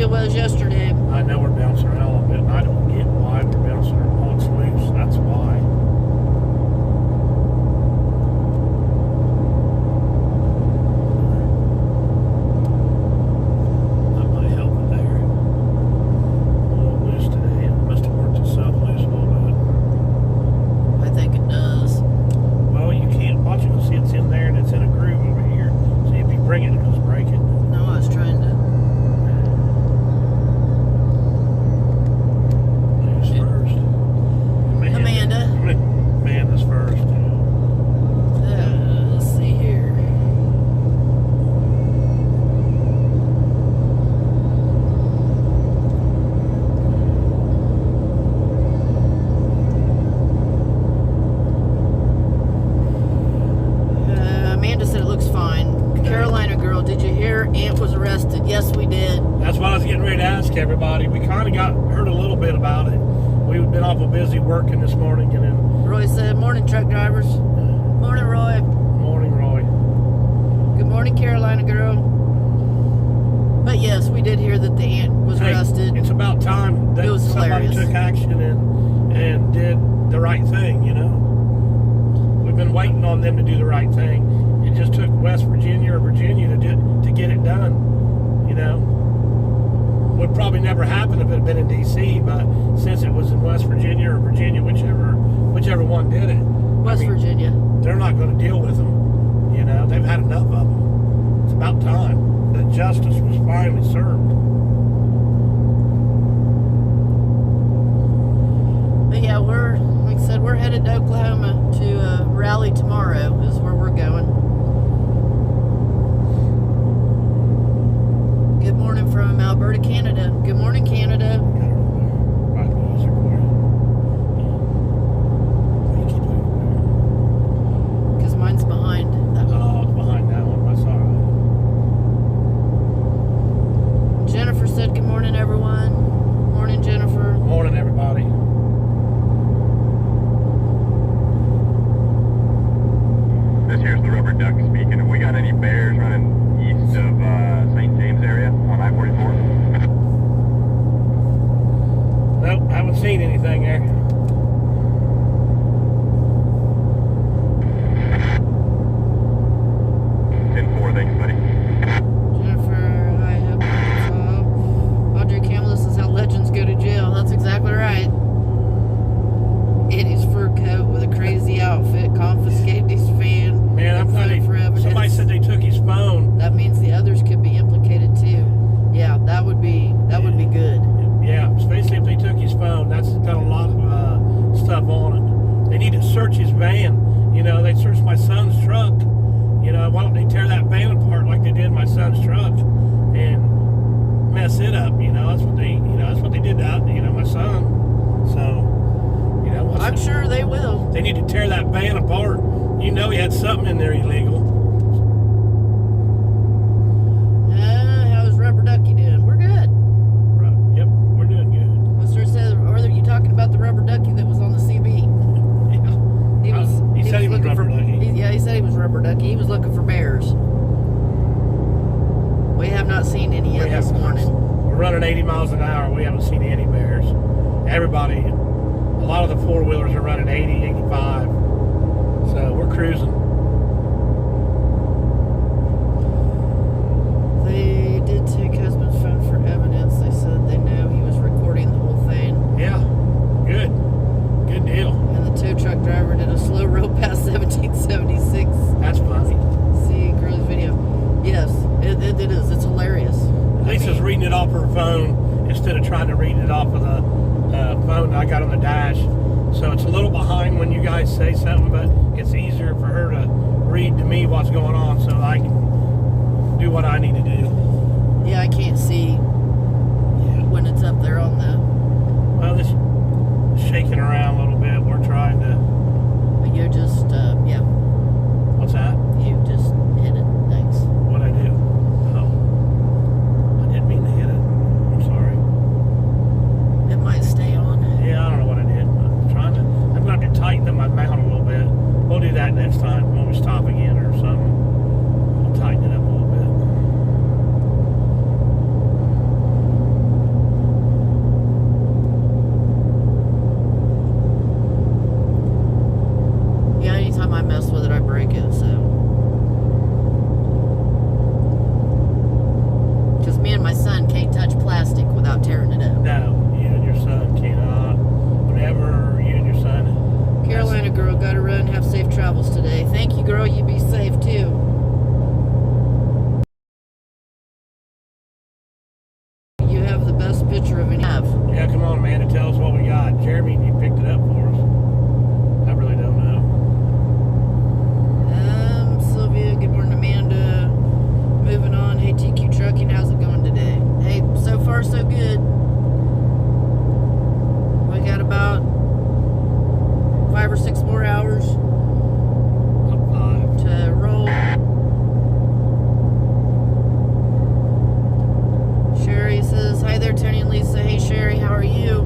it was yesterday. I know we're bouncing around a little bit, and I don't get why we're bouncing around. Oh, it's loose. That's why. That might help it there. A little loose today. It must have worked itself loose a little bit. I think it does. Well, you can't watch it. See, it's in there, and it's in a groove over here. See, if you bring it, it'll just break it. No, I was trying to. Amanda's first. Let's see here. Amanda said it looks fine. Okay. Carolina girl, did you hear Ant was arrested? Yes, we did. That's what I was getting ready to ask everybody. We kind of heard a little bit about it. We've been awful busy working this morning, and then Roy said, "Morning, truck drivers." Morning, Roy. Morning, Roy. Good morning, Carolina girl. But yes, we did hear that the Ant was arrested. It's about time that somebody took action and did the right thing, you know. We've been waiting on them to do the right thing. It just took West Virginia or Virginia to get it done, you know. Would probably never happen if it had been in D.C., but since it was in West Virginia or Virginia, whichever one did it. Virginia. They're not going to deal with them. You know, they've had enough of them. It's about time that justice was finally served. But yeah, like I said, we're headed to Oklahoma to rally tomorrow is where we're going. Good morning from Alberta, Canada. Good morning, Canada. Because mine's behind that one. Oh, it's behind that one. That's all right. Jennifer said, "Good morning, everyone." Morning, Jennifer. Morning, everybody. This here's the rubber duck speaking. Have we got any bears running east of St. James area on I-44? Nope, I haven't seen anything there. Thanks, buddy. Jennifer, I have Audrey Campbell, this is how legends go to jail. That's exactly right. Eddie's fur coat with a crazy outfit, confiscated his fan. Man, I'm funny. Somebody said they took his phone. That means the others could be implicated too. Yeah, that would be good. Yeah, especially if they took his phone. That's got a lot of stuff on it. They need to search his van. You know, they searched my son's truck. You know, why don't they tear that van apart like they did my son's truck and mess it up? You know, that's what they did to, my son. So, you know, I'm sure they will. They need to tear that van apart. You know, he had something in there illegal. How's Rubber Ducky doing? We're good. Right. Yep, we're doing good. Mr. said, or are you talking about the Rubber Ducky that was on the CB? He said he was Rubber Ducky. He said he was Rubber Ducky. He was looking for bears. We have not seen any yet this morning. We're running 80 miles an hour. We haven't seen any bears. Everybody, a lot of the four-wheelers are running 80, 85. So we're cruising. They did take husband's phone for evidence. They said they know he was recording the whole thing. Yeah, good. Good deal. And the tow truck driver did a slow roll past 1776. That's funny. See Curly's video. Yes, it is. It's hilarious. Lisa's reading it off her phone instead of trying to read it off of the phone I got on the dash. So it's a little behind when you guys say something, but it's easier for her to read to me what's going on so I can do what I need to do. Yeah, I can't see when it's up there on the... Well, this shaking around a little bit. We're trying to... You just, yeah. What's that? You just hit it. Thanks. What'd I do? Oh. I didn't mean to hit it. I'm sorry. It might stay on. Yeah, I don't know what I did. I'm going to have to tighten up my mount a little bit. We'll do that next time when we stop again or something. We'll tighten it up a little bit. son can't touch plastic without tearing it up. No, you and your son cannot. Whenever you and your son. Carolina girl, gotta run. Have safe travels today. Thank you, girl. You be safe too. You have the best picture of any have. Yeah, come on, Amanda. Tell us what we got. Jeremy, you picked it up for us. I really don't know. Sylvia, good morning, Amanda. Moving on. Hey, TQ Trucking, how's it going today? Hey, so far so good. We got about 5 or 6 more hours to roll. Sherry says, hi there, Tony and Lisa. Hey, Sherry, how are you?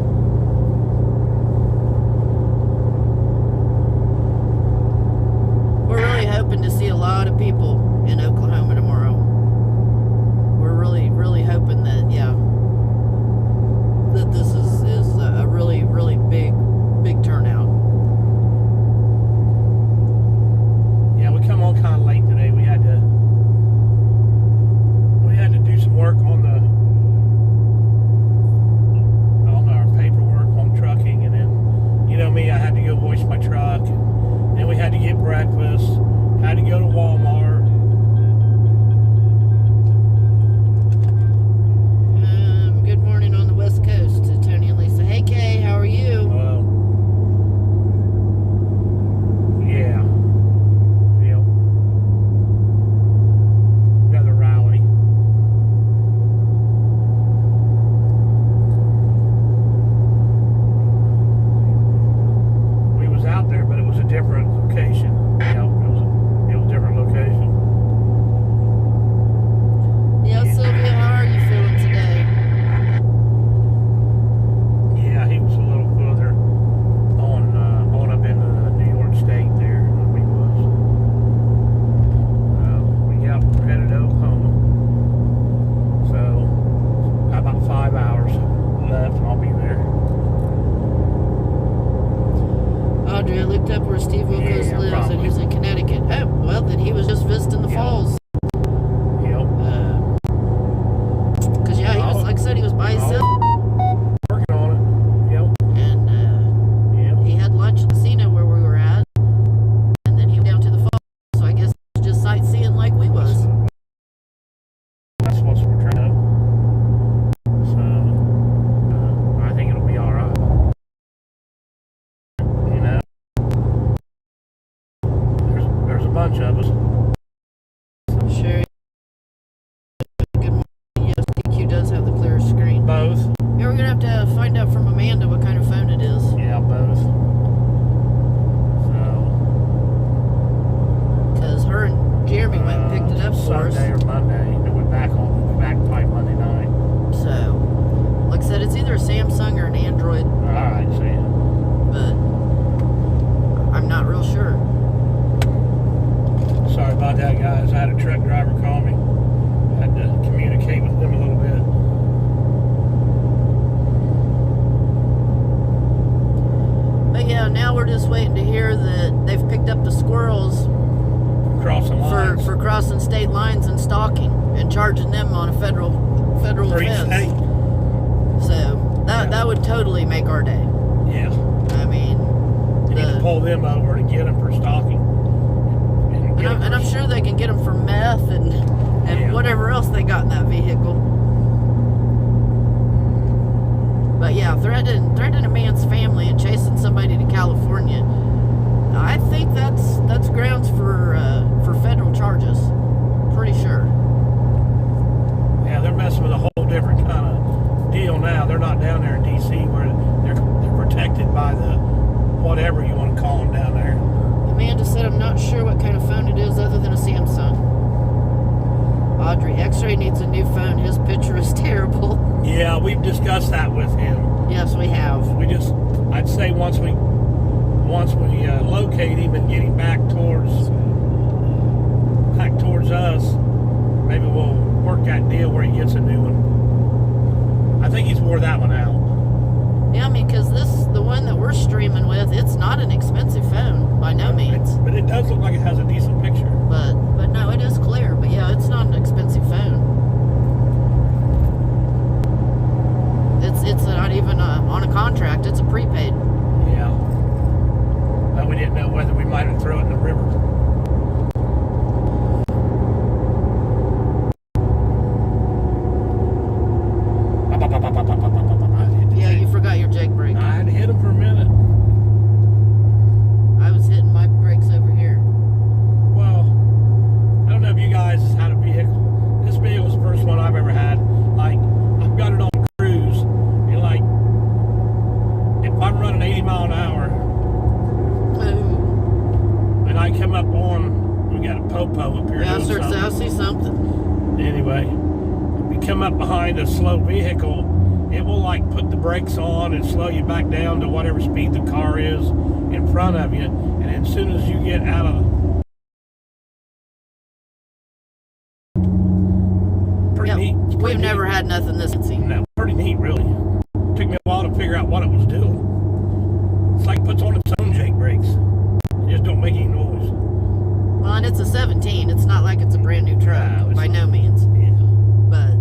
We're really hoping to see a lot of people in Oklahoma tomorrow. We're really, really hoping that, yeah, that this is a really, really big turnout. Yeah, we come on kind of late today. We had to do some work on our paperwork on trucking, and then, you know me, I had to go wash my truck. Then we had to get breakfast. Had to go to Walmart. Good morning on the West Coast to Tony and Lisa. Hey, Kay, how are you? Yeah. Yep. Another rally. We was out there, but it was a different location. Yeah, it was a different location. Yeah, Sylvia, how are you feeling today? Yeah, he was a little further on up in New York State there than we was. Yeah, we're headed to Oklahoma. So, got about 5 hours left and I'll be there. Audrey, I looked up where Steve Wilkos lives, probably. and he's in Connecticut. Oh, well, then he was just visiting the falls. Yep. Because, yeah, he was, like I said, he was by himself. Working on it. Yep. And Yep. he had lunch at the casino where we were at. And then he went down to the falls. So I guess he was just sightseeing like we was. That's what we're trying to. So, I think it'll be alright. You know? There's a bunch of us. Sherry, good morning. Yes, DQ does have the clear screen. Both. Yeah, we're going to have to find out from Amanda what kind of phone it is. Yeah, both. So. Because her and Jeremy went and picked it up for us. Sunday or Monday. Then we're back probably Monday night. So, like I said, it's either a Samsung or an Android, Alright, see ya. but I'm not real sure. Sorry about that, guys. I had a truck driver call me. Had to communicate with them a little bit. But yeah, now we're just waiting to hear that they've picked up the squirrels Crossing lines. for crossing state lines and stalking and charging them on a federal For each offense. state. So that would totally make our day. Yeah. I mean, You need to pull them over to get them for stalking. and I'm sure they can get them for meth and Yeah. whatever else they got in that vehicle. But yeah, threatening a man's family and chasing somebody to California, I think that's grounds for federal charges. Pretty sure. Yeah, they're messing with a whole different kind of deal now. They're not down there in D.C. where they're protected by the whatever you want to call them down there. Amanda said, I'm not sure what kind of phone it is other than a Samsung. Audrey, X-Ray needs a new phone. His picture is terrible. Yeah, we've discussed that with him. Yes, we have. I'd say once we locate him and get him back towards us, maybe we'll work that deal where he gets a new one. I think he's wore that one out. Yeah, I mean, because the one that we're streaming with, it's not an expensive phone by no means. But it does look like it has a decent picture. But no, it is clear. But yeah, it's not an expensive phone. on a contract. It's a prepaid. Yeah. But we didn't know whether we might have thrown it in the river. Yeah, you forgot your Jake brake. I had to hit him for a minute. I was hitting my brakes over here. Well, I don't know if you guys had a vehicle. This vehicle's the first one I've ever had. Like, I've got it on cruise, and like, if I'm running 80 mile an hour, and I come up on, we got a popo up here. Yeah, doing sir, something. I see something. Anyway, if you come up behind a slow vehicle, it will like put the brakes on and slow you back down to whatever speed the car is in front of you. And as soon as you get out of pretty neat. It's pretty We've neat. never had nothing this fancy. No, pretty neat, really. Took me a while to figure out what it was doing. It's like it puts on its own Jake brakes. It just don't make any noise. Well, and it's a 17. It's not like it's a brand new truck, No, it's by not. no means. Yeah. But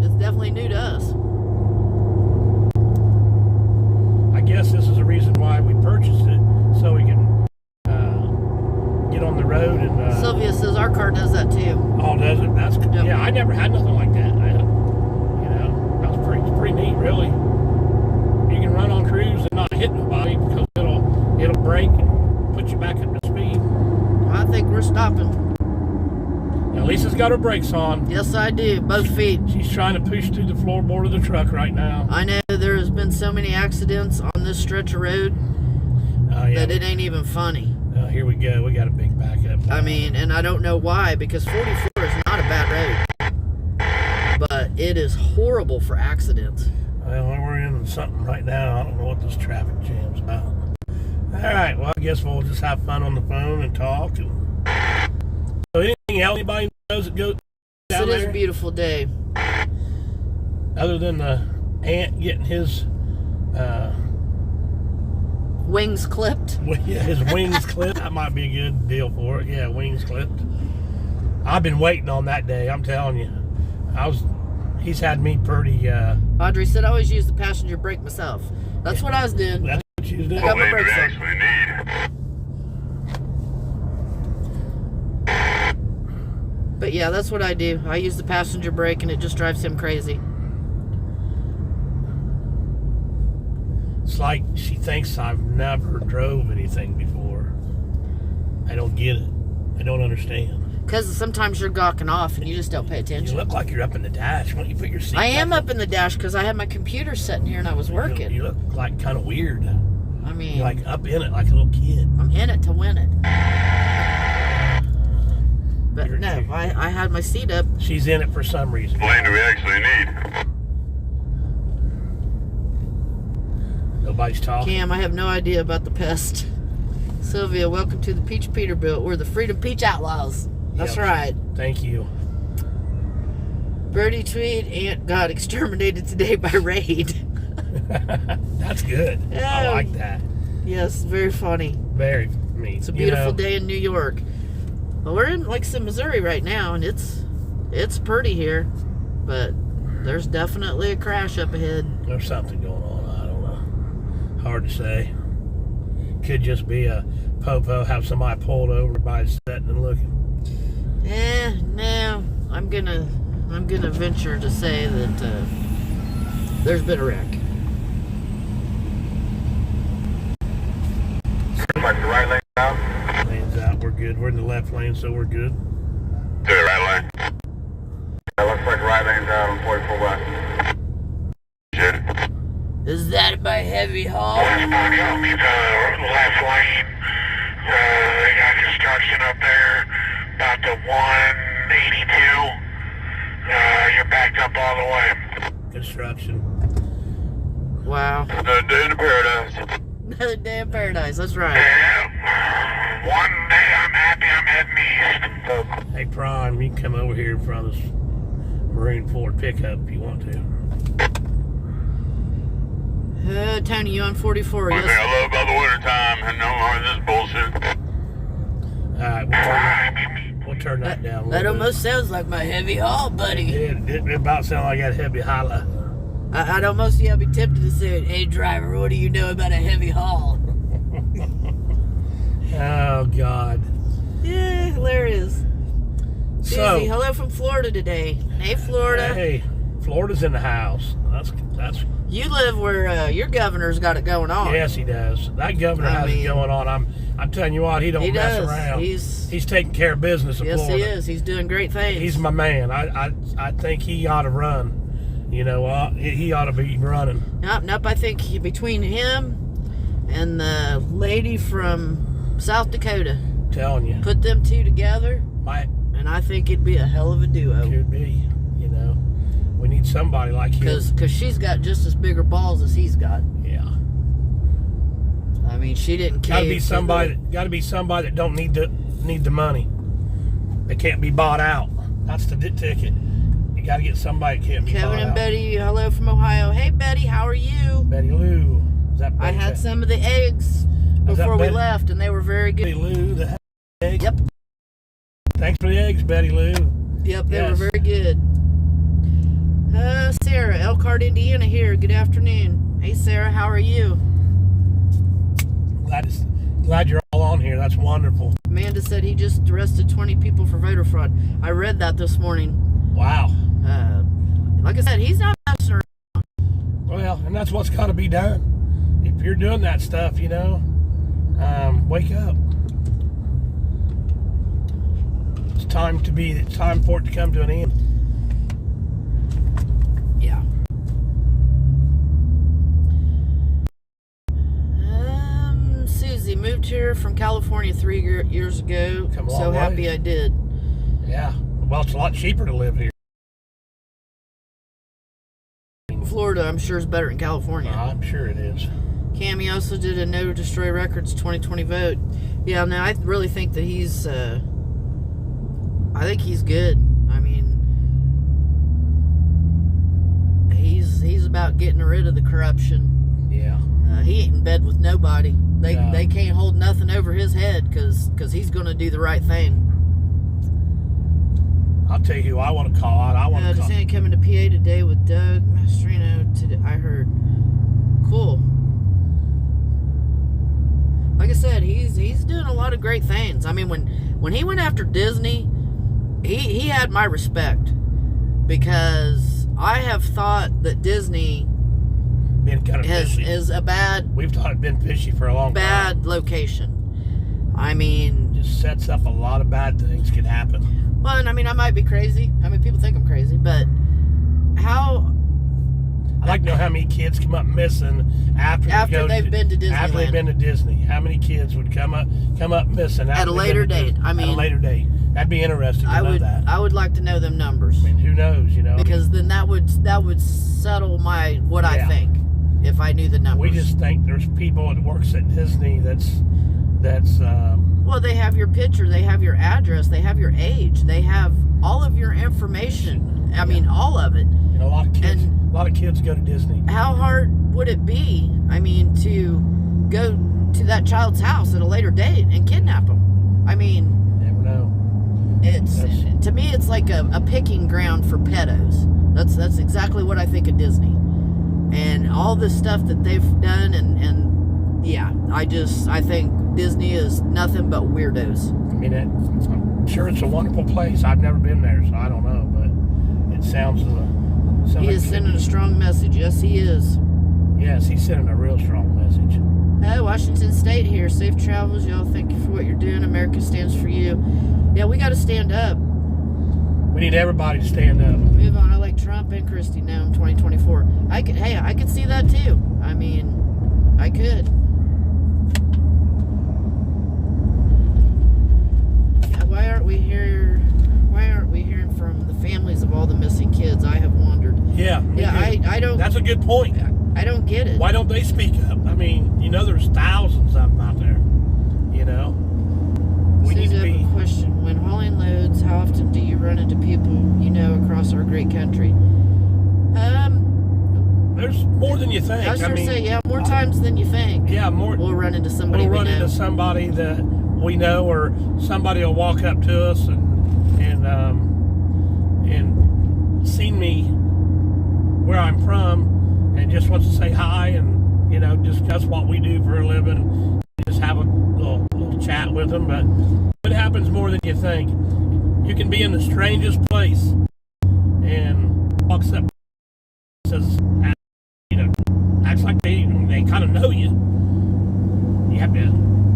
it's definitely new to us. I guess this is the reason why we purchased it, so we can get on the road and. Sylvia says our car does that too. Oh, does it? That's good. Yep. Yeah. I never had nothing like that. That's pretty neat, really. You can run on cruise and not hit nobody because it'll brake and put you back up to speed. I think we're stopping. Now, Lisa's got her brakes on. Yes, I do. Both feet. She's trying to push through the floorboard of the truck right now. I know there has been so many accidents on this stretch of road Oh yeah. that it ain't even funny. Here we go. We got a big backup. I mean, and I don't know why, because 44 is not a bad road. But it is horrible for accidents. Well, we're in something right now. I don't know what this traffic jam's about. All right. Well, I guess we'll just have fun on the phone and talk. So, anything else anybody knows that goes down It is there? a beautiful day. Other than the ant getting his Wings clipped. his wings clipped. That might be a good deal for it. Yeah, wings clipped. I've been waiting on that day. I'm telling you. He's had me pretty. Audrey said I always use the passenger brake myself. That's what I was doing. That's what you do. I got my brakes on. actually need. But yeah, that's what I do. I use the passenger brake and it just drives him crazy. It's like she thinks I've never drove anything before. I don't get it. I don't understand. Because sometimes you're gawking off and you just don't pay You attention. look like you're up in the dash. Why don't you put your seat I am back up in the dash because I had my computer sitting here and I was working. You look like kind of weird. I mean, You're like up in it like a little kid. I'm in it to win it. But You're- no, I had my seat up. She's in it for some reason. Plane do we actually need? Nobody's talking. Cam, I have no idea about the pest. Sylvia, welcome to the Peach Peterbilt. We're the Freedom Peach Outlaws. That's Yep. right. Thank you. Birdie tweet, ant got exterminated today by raid. That's good. I Yeah. like that. Yes, very funny. Very neat. It's a beautiful day in New York. Well, we're in like some Missouri right now, and it's pretty here, but there's definitely a crash up ahead. There's something going on. I don't know. Hard to say. Could just be a popo, have somebody pulled over by sitting and looking. No, I'm gonna venture to say that there's been a wreck. Like the right lane out? Lane's out. We're good. We're in the left lane, so we're good. To the right lane. That looks like right lane's out on 44 West. Shit. Is that my heavy haul? Left lane. They got construction up there. About the 182. You're backed up all the way. Construction. Wow. Another day in paradise. Another day in paradise. That's right. Yeah. One day I'm happy I'm heading east. Hey, Prime, you can come over here in front of this Marine Ford pickup if you want to. Tony, you on 44? One thing Yes. I love about the winter time and no more of this bullshit. Alright, we'll turn that down a That little almost sounds like my heavy haul, buddy. bit. It about sound like that heavy holla. I'd almost be tempted to say, "Hey, driver, what do you know about a heavy haul?" Oh, God. Yeah, hilarious. So, Susie, hello from Florida today. Hey, Florida. Hey, Florida's in the house. That's. You live where your governor's got it going on. Yes, he does. That governor has it going on. I'm telling you what, he don't mess around. He's taking care of business in Florida. Yes, he is. He's doing great things. He's my man. I think he ought to run. You know, he ought to be running. Nope. I think between him and the lady from South Dakota, Telling you, put them two together, and I think it'd be a hell of a duo. Could be. You know, we need somebody like him. Because she's got just as bigger balls as he's got. Yeah. I mean, she didn't cave. Got to be somebody that don't need the money. They can't be bought out. That's the ticket. You got to get somebody that can't be bought out. Kevin and Betty, hello from Ohio. Hey, Betty, how are you? Betty Lou. Is that Betty? I had some of the eggs before we left, and they were very good. Betty Lou, the eggs. Yep. Thanks for the eggs, Betty Lou. Yep, they were very good. Sarah, Elkhart, Indiana here. Good afternoon. Hey, Sarah, how are you? Glad you're all on here. That's wonderful. Amanda said he just arrested 20 people for voter fraud. I read that this morning. Wow. Like I said, he's not messing around. Well, and that's what's got to be done. If you're doing that stuff, you know, wake up. It's time for it to come to an end. Yeah. Susie moved here from California 3 years ago. I'm so happy I did. Yeah. Well, it's a lot cheaper to live here. Florida, I'm sure, is better than California. I'm sure it is. Cammy also did a No to Destroy Records 2020 vote. Yeah, no, I really think that he's good. I mean, he's about getting rid of the corruption. Yeah. He ain't in bed with nobody. They can't hold nothing over his head because he's going to do the right thing. I'll tell you who I want to call out. I want to call. Just coming to PA today with Doug Mastrino. I heard. Cool. Like I said, he's doing a lot of great things. I mean, when he went after Disney, he had my respect, because I have thought that Disney been kind of is a bad. We've thought it been fishy for a long time. Bad location. I mean, just sets up a lot of bad things can happen. Well, and I mean, I might be crazy. I mean, people think I'm crazy, but how? I'd like to know how many kids come up missing after they've been to Disneyland. After they've been to Disney, how many kids would come up missing at a later date? I mean, at a later date. That'd be interesting to know that. I would like to know them numbers. I mean, who knows? You know, because then that would settle what I think if I knew the numbers. We just think there's people that works at Disney that's. Well, they have your picture, they have your address, they have your age, they have all of your information. I mean, all of it. And a lot of kids go to Disney. How hard would it be? I mean, to go to that child's house at a later date and kidnap them? I mean, never know. To me, it's like a picking ground for pedos. That's exactly what I think of Disney, and all the stuff that they've done, and yeah, I think Disney is nothing but weirdos. I mean, I'm sure it's a wonderful place. I've never been there, so I don't know, but it sounds. He is sending a strong message. Yes, he is. Yes, he's sending a real strong message. Washington State here. Safe travels, y'all. Thank you for what you're doing. America stands for you. Yeah, we got to stand up. We need everybody to stand up. Move on. I like Trump and Christie now in 2024. I could see that too. I mean, I could. Why aren't we hearing from the families of all the missing kids? I have wondered. Yeah. I don't. That's a good point. I don't get it. Why don't they speak up? I mean, you know, there's thousands of them out there. You know. We need to be. A question: when hauling loads, how often do you run into people you know across our great country? There's more than you think. I was going to say, more times than you think. Yeah, more. We'll run into somebody. We'll run into somebody that we know, or somebody will walk up to us and see me where I'm from, and just wants to say hi and, you know, discuss what we do for a living, just have a little chat with them. But it happens more than you think. You can be in the strangest place and walks up, says, you know, acts like they kind of know you.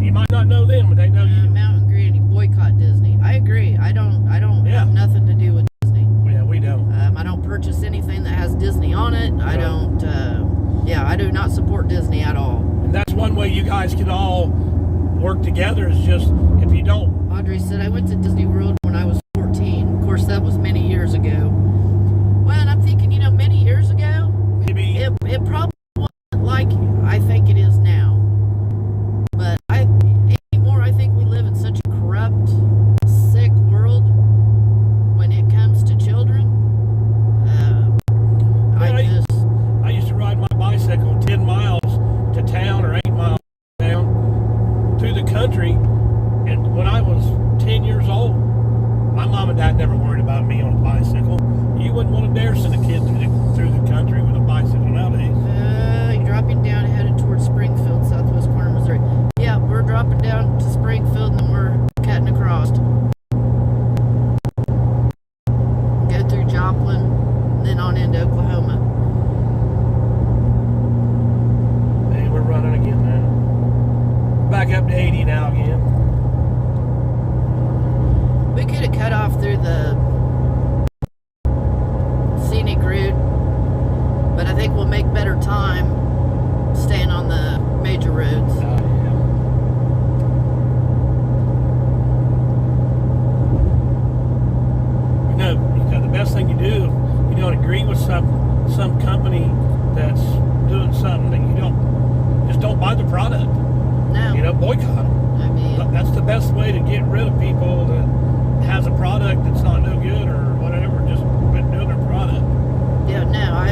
You might not know them, but they know you. Mountain Granny, boycott Disney. I agree. I don't have nothing to do with Disney. Yeah, we don't. I don't purchase anything that has Disney on it. I don't. I do not support Disney at all. And that's one way you guys can all work together. Is just if you don't. Audrey said I went to Disney World when I was 14. Of course, that was many years ago. Well, and I'm thinking, you know, many years ago, Maybe it probably wasn't like I think it is now. But anymore, I think we live in such a corrupt, sick world when it comes to children. I used to ride my bicycle 10 miles to town or 8 miles to town through the country, and when I was 10 years old, my mom and dad never worried about me on a bicycle. You wouldn't want to dare send a kid through the country with a bicycle nowadays. You're dropping down and headed towards Springfield, southwest corner of Missouri. Yeah, we're dropping down to Springfield and then we're cutting across. Go through Joplin, then on into Oklahoma. Hey, we're running again now. Back up to 80 now again. We could have cut off through the scenic route, but I think we'll make better time staying on the major roads. You know, the best thing you do, if you don't agree with some company that's doing something that you don't buy the product. No. You know, boycott them. I mean, That's the best way to get rid of people that has a product that's not no good or whatever. Just quit doing their product. yeah, no,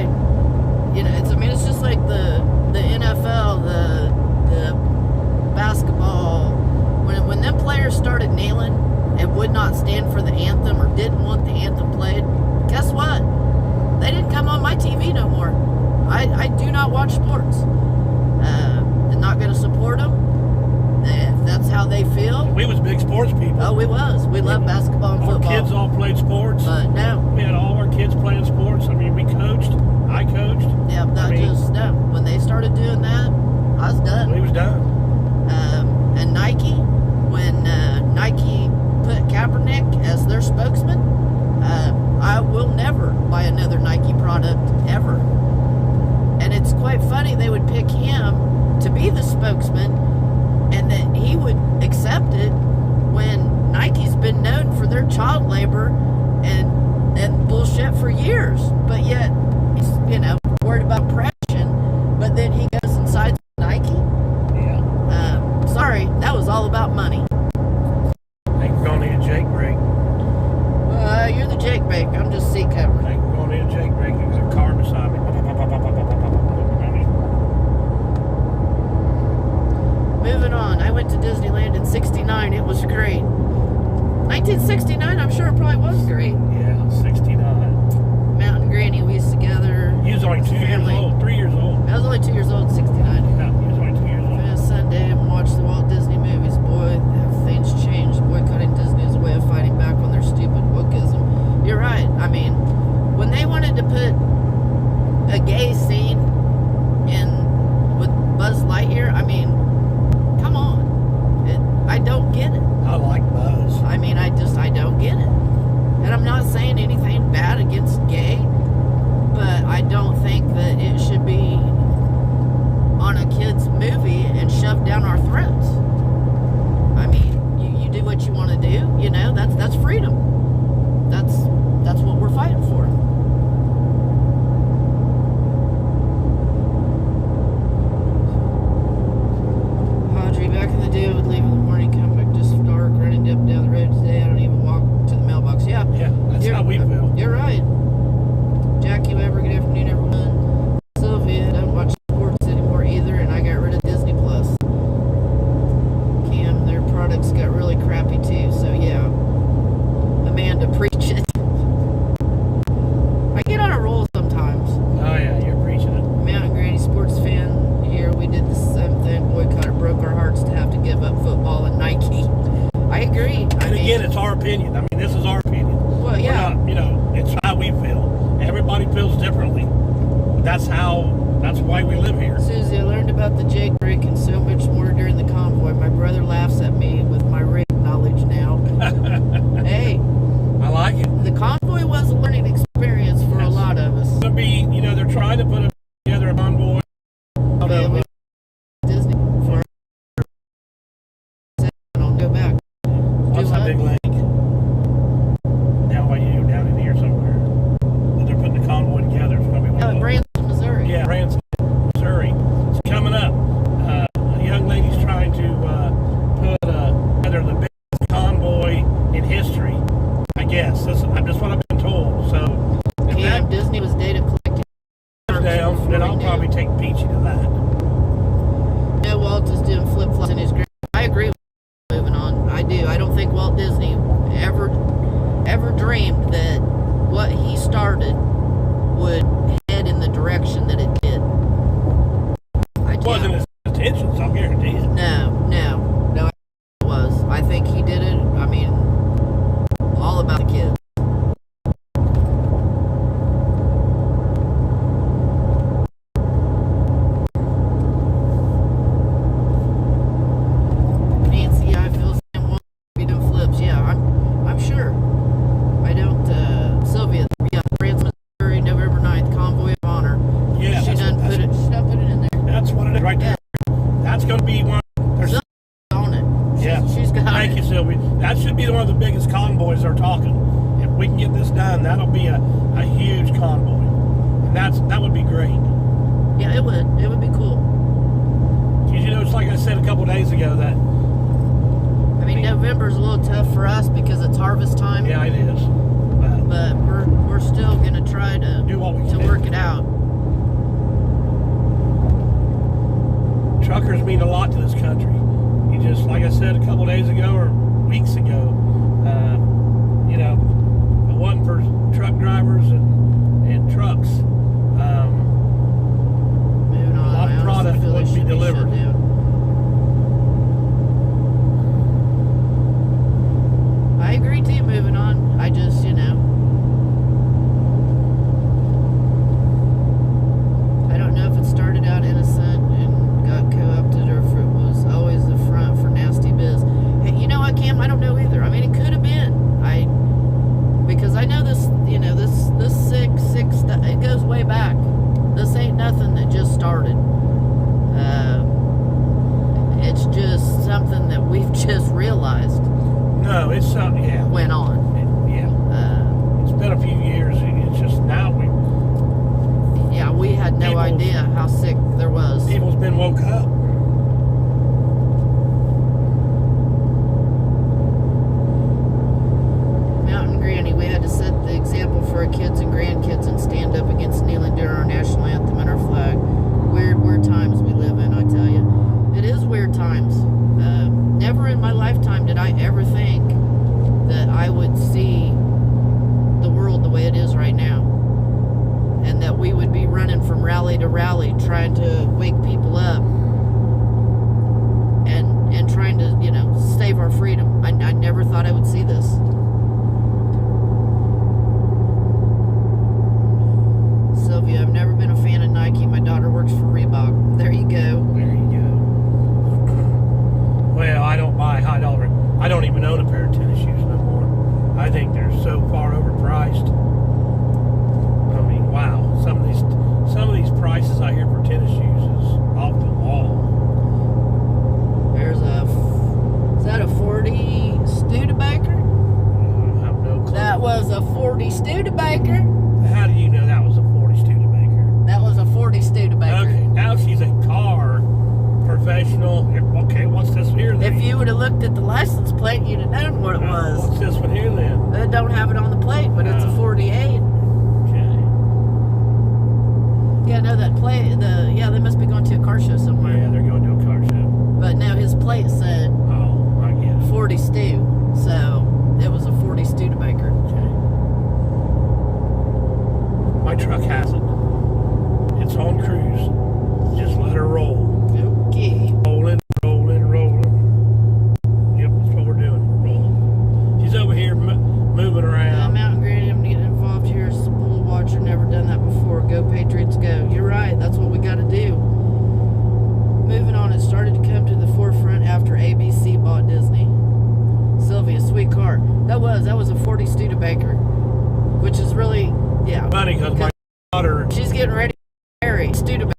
it's just like the NFL, the basketball. When them players started kneeling and would not stand for the anthem or didn't want the anthem played, guess what? They didn't come on my TV no more. I do not watch sports. They're not going to support them. If that's how they feel. We was big sports people. Oh, we was. We love basketball and football. Our kids all played sports. But no. We had all our kids playing sports. I mean, we coached. I coached. Yeah, no. When they started doing that, I was done. We was done. And Nike, when Nike put Kaepernick as their spokesman, I will never buy another Nike product ever. And it's quite funny they would pick him to be the spokesman, and that he would accept it when Nike's been known for their child labor and bullshit for years. But yet he's worried about oppression. But then he goes inside Nike. Yeah. Sorry, that was all about money. I think we're gonna need a Jake break. You're the Jake break. I'm just seat cover. I think we're gonna need a Jake break. There's a car beside me. Moving on. I went to Disneyland in '69. It was great. 1969, I'm sure it probably was great. Yeah, 69. Mountain Granny, we used to gather. He was only 3 years old. I was only 2 years old in '69. Yeah, he was only 2 years old. Last Sunday and watched the Walt Disney movies. Boy, have things changed. Boycotting Disney is a way of fighting back on their stupid wokeism. You're right. I mean, when they wanted to put a gay scene in with Buzz Lightyear, I mean, come on. I don't get it. I like Buzz. I mean, I don't get it. And I'm not saying anything bad against gay, but I don't think that it should be on a kid's movie and shoved down our throats. I mean, you do what you want to do, that's freedom. That's what we're fighting for. Audrey, back in the day, I would leave in the morning, come back just dark, running dip down the road. Today, I don't even walk to the mailbox. Yeah, that's how we feel. You're right. Jackie Weber, good afternoon, everyone. Sylvia, I don't watch sports anymore either, and I got rid of Disney Plus. our opinion. I mean, this is our opinion. Well, yeah. We're not, it's how we feel. Everybody feels differently. That's why we live here. Susie, I learned about the jade break and so much more during the convoy. My brother laughs at me with my rig knowledge now. Hey, I like it. the convoy was a learning experience for a lot of us. It's going to be, they're trying to put together a convoy. Yeah, we Disney for I'll go back. What's that big lake? Down in here somewhere. That they're putting the convoy together. It's going to be one of those. Branson, Missouri. Yeah, Branson, Missouri. It's coming up. A young lady's trying to put together the biggest convoy in history. I guess that's what I've been told. So if that Disney was data collecting down, then I'll probably take Peachy to that. No, Walt is doing flip flops in his grave. I agree with you. Moving on. I do. I don't think Walt Disney ever dreamed that what he started would head in the direction that it did. It wasn't his intentions, I'll guarantee it. No, it was. I think he did it, all about the kids. Nancy, I feel Sam won't be doing flips. Yeah, I'm sure. I don't, Sylvia, Branson, Missouri, November 9th, Convoy of Honor. Yeah, She done put it in there. That's what it is right there. That's going to be one. There's On it. Yeah. She's got Thank it. you, Sylvia. That should be one of the biggest convoys they're talking. If we can get this done, that'll be a huge convoy. And that would be great. Yeah, it would. It would be cool. Because, it's like I said a couple days ago that... November's a little tough for us because it's harvest time. Yeah, it is. But we're still going to try to do what we can. Work it out. Truckers mean a lot to this country. You just, like I said a couple days ago or weeks ago, if it wasn't for truck drivers and trucks, Moving on. a lot of product wouldn't be delivered. I agree too, moving on. I just, I don't know if it started out innocent and got co-opted or if it was always the front for nasty biz. Hey, I don't know either. It could have been. Because I know this, this sick stuff, it goes way back. This ain't nothing that just started. It's just something that we've just realized. No, it's something, yeah. Went on. It's been a few years. It's just now we had no idea how sick there was. People's been woke up. Mountain Granny, we had to set the example for our kids and grandkids and stand up against kneeling during our national anthem and our flag. Weird times we live in, I tell you. It is weird times. Never in my lifetime did I ever think that I would see the world the way it is right now. And that we would be running from rally to rally trying to wake people up and trying to, save our freedom. I never thought I would see this. Sylvia, I've never been a fan of Nike. My daughter works for Reebok. There you go. There you go. Well, I don't buy high dollar. I don't even own a pair of tennis shoes no more. I think they're so far overpriced. Wow, some of these prices I hear for tennis shoes is off the wall. There's is that a 40 Studebaker? I have no clue. That was a 40 Studebaker. How do you know that was a 40 Studebaker? That was a 40 Studebaker. Okay, now she's a car professional. Okay, what's this here then? If you would have looked at the license plate, you'd have known what it was. What's this one here then? They don't have it on the plate, but it's a 48. Yeah, no, that plate, they must be going to a car show somewhere. Yeah, they're going to a car show. But no, his plate said I get it. 40 Stu, so it was a 40 Studebaker. Okay. My truck has it. It's on cruise. Just let her roll. Okay. Rolling. Yep, that's what we're doing. We're rolling. She's over here. That was a 40 Studebaker, which is really, yeah. Funny because my daughter, she's getting ready to marry Studebaker.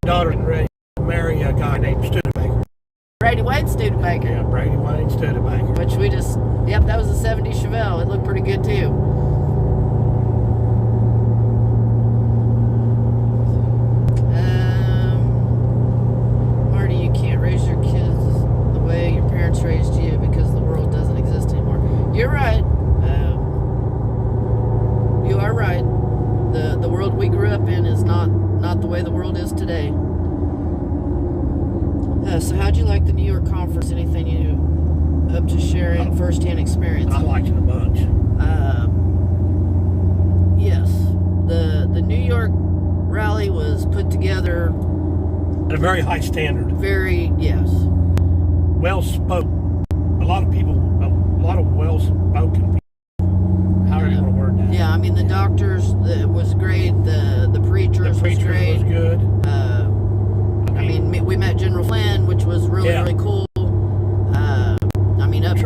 Daughter getting ready to marry a guy named Studebaker. Brady Wayne Studebaker. Yeah, Brady Wayne Studebaker. Which we just, yep, that was a 70 Chevelle. It looked pretty good too. Marty, you can't raise your kids the way your parents raised you because the world doesn't exist anymore. You're right. You are right. The world we grew up in is not the way the world is today. So how'd you like the New York conference? Anything you up to sharing firsthand experience? I liked it a bunch. Yes. The New York rally was put together At a very high standard. yes. Well spoken. A lot of well spoken people. However you want to word that. Yeah, I mean the doctors, it was great. The preachers was great. Was good. I mean, we met General Flynn, which was really cool. I mean, up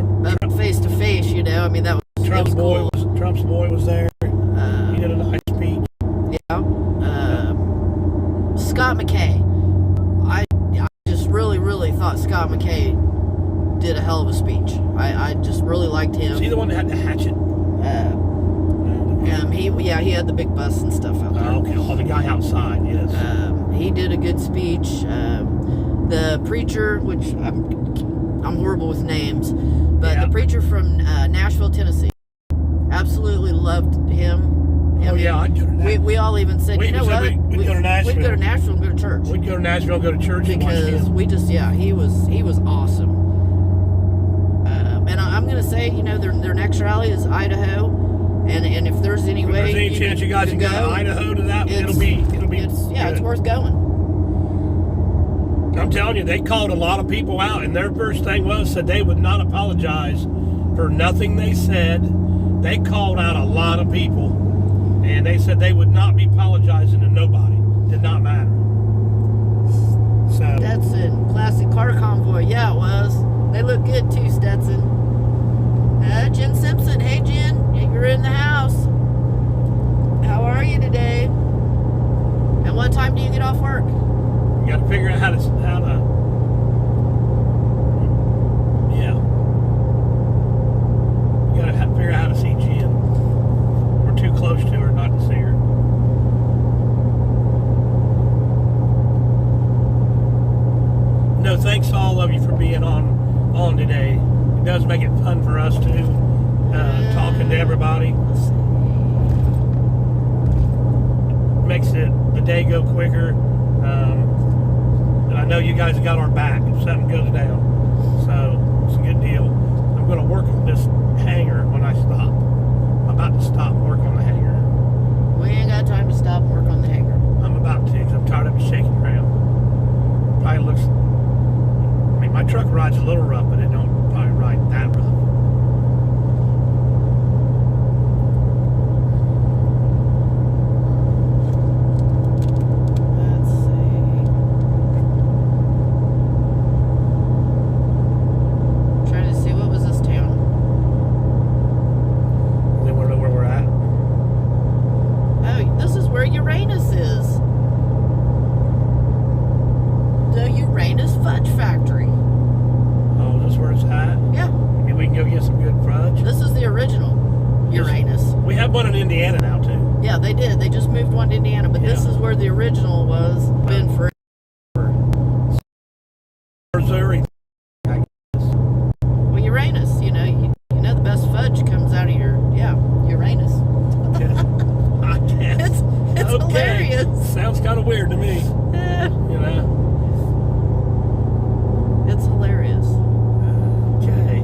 face to face, you know. I mean, that was Trump's cool. Trump's boy was there. He did a nice speech. Yeah. Scott McKay. I just really thought Scott McKay did a hell of a speech. I just really liked him. Is he the one that had the hatchet? He had the big bus and stuff out there. Oh, okay. Oh, the guy outside, yes. He did a good speech. The preacher, which I'm horrible with names, but the preacher from Nashville, Tennessee, absolutely loved him. I'd go to Nashville. We all even said, you know what? We'd go to Nashville. We'd go to Nashville and go to church. We'd go to Nashville and go to church because we just, he was awesome. And I'm going to say, you know, their next rally is Idaho. And if there's any way, if there's any chance you guys can go to Idaho to that, it'll be it's worth going. I'm telling you, they called a lot of people out, and their first thing said they would not apologize for nothing they said. They called out a lot of people, and they said they would not be apologizing to nobody. Did not matter. So Stetson, classic car convoy. Yeah, it was. They look good too, Stetson. Jen Simpson. Hey, Jen. You're in the house. How are you today? And what time do you get off work? You got to figure out how to. Yeah. You got to figure out how to see Jen. We're too close to her not to see her. No, thanks to all of you for being on today. It does make it fun for us too, talking to everybody. Makes the day go quicker. And I know you guys have got our back if something goes down. So it's a good deal. I'm going to work on this hangar when I stop. I'm about to stop and work on the hangar. We ain't got time to stop and work on the hangar. I'm about to because I'm tired of it shaking around. Probably looks. I mean, my truck ride's a little rough, but it don't probably ride that rough. Let's see. Trying to see, what was this town? They want to know where we're at. Oh, this is where Uranus is. The Uranus Fudge Factory. Oh, is this where it's at? Yeah. Maybe we can go get some good fudge. This is the original Uranus. We have one in Indiana now too. Yeah, they did. They just moved one to Indiana, but this is where the original was. Been for Missouri. well, Uranus. You know the best fudge comes out of Uranus. I guess. It's hilarious. Sounds kind of weird to me. You know. It's hilarious. Okay.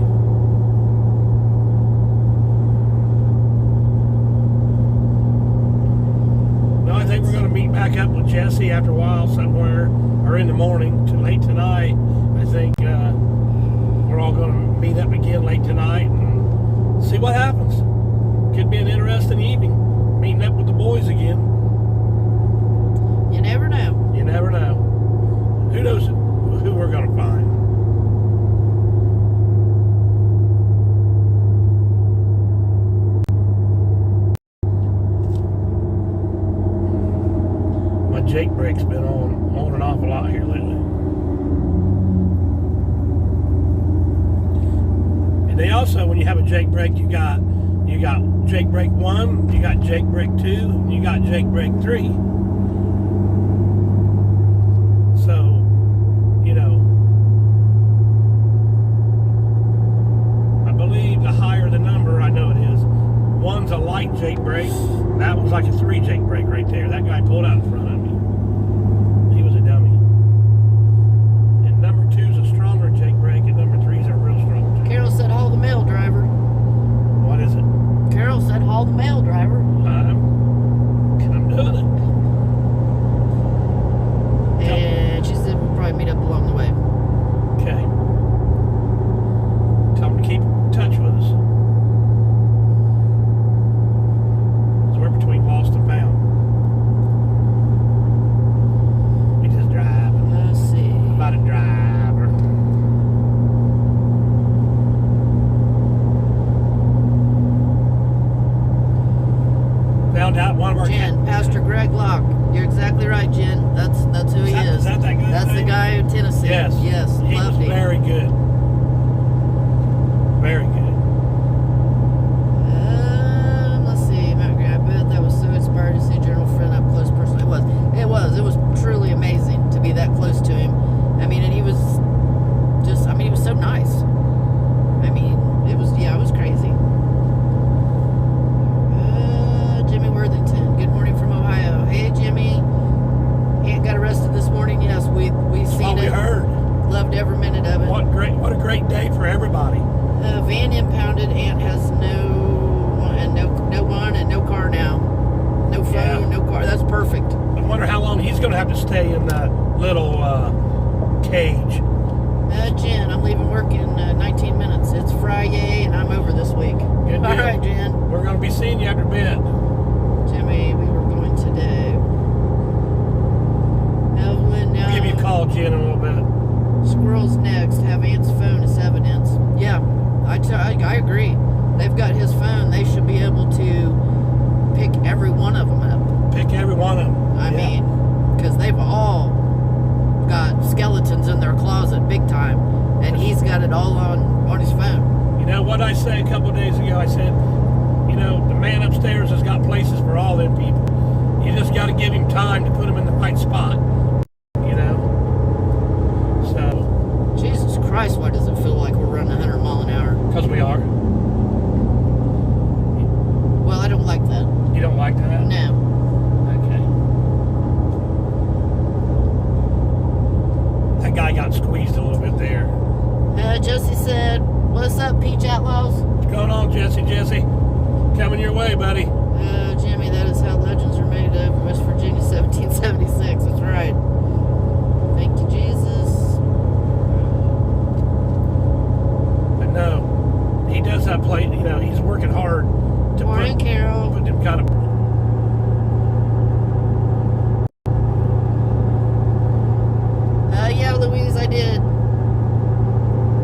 No, I think we're going to meet back up with Jesse after a while somewhere, or in the morning, to late tonight. I think we're all going to meet up again late tonight and see what happens. Could be an interesting evening, meeting up with the boys again. You never know. You never know. Who knows who we're going to find. of Jake breaks been on and off a lot here lately. And they also, when you have a Jake break, you got Jake break 1, you got Jake break 2, and you got Jake break 3. So, you know, I believe the higher the number, I know it is. 1's a light Jake break. That was like a 3 Jake break right there. That guy pulled out in front of me. He was a dummy. And number 2's a stronger Jake break, and number 3's a real strong Jake. Carol said, haul the mail, driver. What is it? Carol said, haul the mail, driver. I'm doing it. And she said we'll probably meet up along the way. Okay. Tell them to keep in touch with us. So we're between lost and found. We just driving. Let's see. About a driver. Found out one of our Jen, Pastor Greg Locke. You're exactly right, Jen. That's who he is. Is that guy? That's the guy in Tennessee. Yes. Yes. He was Loved him. very good. Very good. Let's see. I bet that was so inspired to see General Friend up close personally. It was truly amazing to be that close to him. I mean, and he was just, he was so nice. I mean, it was crazy. Jimmy Worthington, good morning from Ohio. Hey, Jimmy. Aunt got arrested this morning. Yes, we seen We it. heard. Loved every minute of it. What a great day for everybody. Van impounded. Aunt has no one and no car now. No phone, Yeah. no car. That's perfect. I wonder how long he's going to have to stay in that little cage. Jen, I'm leaving work in 19 minutes. It's Friday and I'm over this week. Good deal. All right, Jen. We're going to be seeing you after bed. Jimmy, we were going today. Evelyn, now. I'll give you a call, Jen, in a little bit. Squirrels next. Have Aunt's phone as evidence. Yeah, I agree. They've got his phone. They should be able to pick every one of them up. Pick every one of them. I mean, because they've all got skeletons in their closet big time, and he's got it all on his phone. You know what I said a couple of days ago? I said, you know, the man upstairs has got places for all them people. You just got to give him time to put them in the right spot. You know? So. Jesus Christ, why does it feel like we're running 100 miles an hour? Because we are. Well, I don't like that. You don't like that? No. Okay. That guy got squeezed a little bit there. Jesse said, what's up, Peach Outlaws? What's going on, Jesse? Coming your way, buddy. Jimmy, that is how legends are made of West Virginia, 1776. That's right. Thank you, Jesus. But no, he does have play. You know, he's working hard to Morning, Carol. put them kind of. Yeah, Louise, I did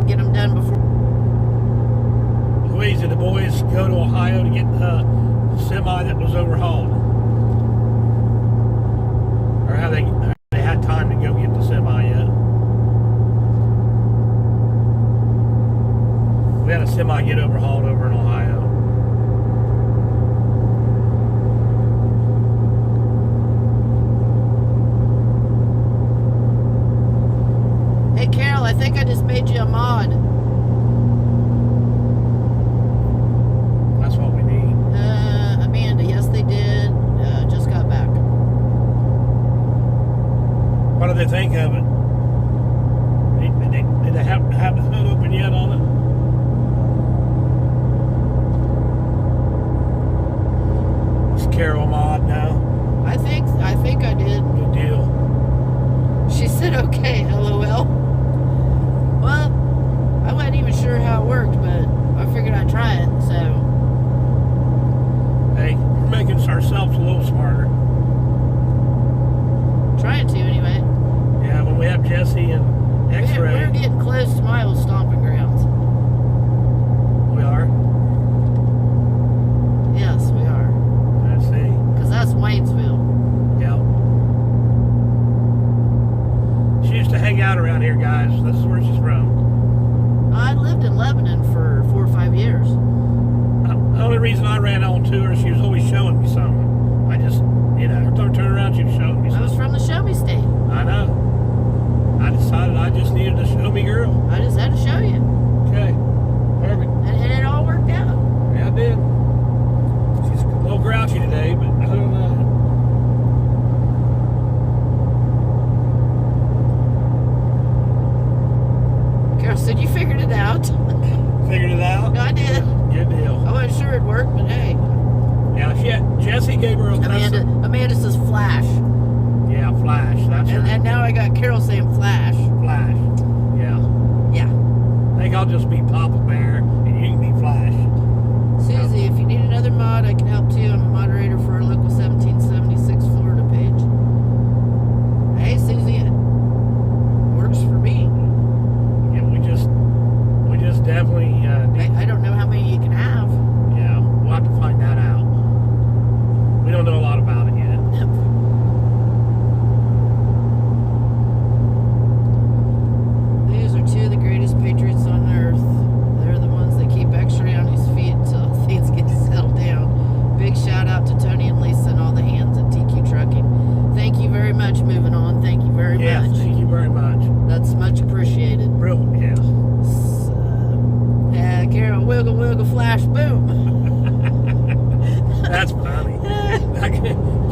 get them done before. Louise, did the boys go to Ohio to get the semi that was overhauled? Or have they had time to go get the semi yet? We had a semi get overhauled over in Ohio. Hey, Carol, I think I just made you a mod. That's what we need. Amanda, yes, they did. Just got back. What do they think of it? Did they have the hood open yet on it? Is Carol mod now? I think I did. Good deal. She said, okay, LOL. Well, I wasn't even sure how it worked, but I figured I'd try it, so. Hey, we're making ourselves a little smarter. Trying to, anyway. Yeah, when we have Jesse and X-Ray. We're getting close to my old stomping grounds. We are? Yes, we are. I see. Because that's Waynesville. Yeah. out around here, guys. This is where she's from. I lived in Lebanon for 4 or 5 years. The only reason I ran on to her, she was always showing me something. I just, every time I turned around, she was showing me I something. was from the Show Me State. I know. I decided I just needed to show me girl. I just had to show you. Okay. Perfect. And it all worked out. Yeah, I did. She's a little grouchy today, but other than that. Carol said you figured it out. Figured it out? I did. Good deal. I wasn't sure it'd work, but hey. Yeah, Jesse gave her a Amanda says flash. Yeah, flash. That's her. And now I got Carol saying flash. Flash. Yeah. Yeah. I think I'll just be Papa Bear and you can be Flash. Susie, if you need another mod, I can help too. I'm a moderator for our local 1776 Florida page. Hey, Susie, it works for me. Yeah, we just definitely I don't know how many you can have. yeah, we'll have to find that out. We don't know a lot about it yet. These are two of the greatest patriots on earth. They're the ones that keep X-ray on his feet until things get settled down. Big shout out to Tony and Lisa and all the hands at TQ Trucking. Thank you very much. Moving on. Thank you very much. Thank you very much. That's much appreciated. Real, yeah. Yeah, Carol, wiggle, wiggle, flash, boom. That's funny.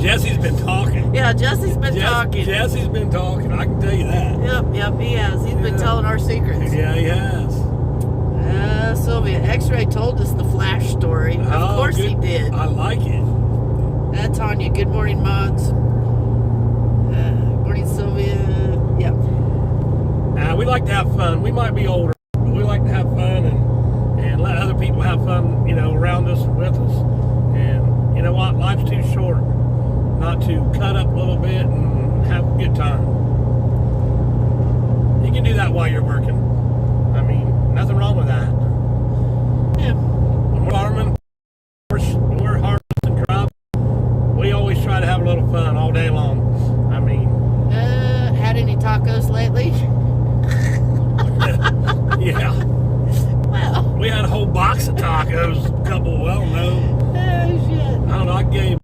Jesse's been talking. Yeah, Jesse's been talking. Jesse's been talking. I can tell you that. Yep, he has. He's been telling our secrets. Yeah, he has. Sylvia, X-Ray told us the Flash story. Of course good. he did. I like it. Tanya, good morning, mods. Morning, Sylvia. Yeah. We like to have fun. We might be older, but we like to have fun and let other people have fun, around us and with us. And you know what? Life's too short not to cut up a little bit and have a good time. You can do that while you're working. I mean, nothing wrong with that. Yeah. When we're farming, we're harvesting crops, we always try to have a little fun all day long. I mean, had any tacos lately? yeah. Well. We had a whole box of tacos, a couple, no. Oh, shit. I don't know, I gave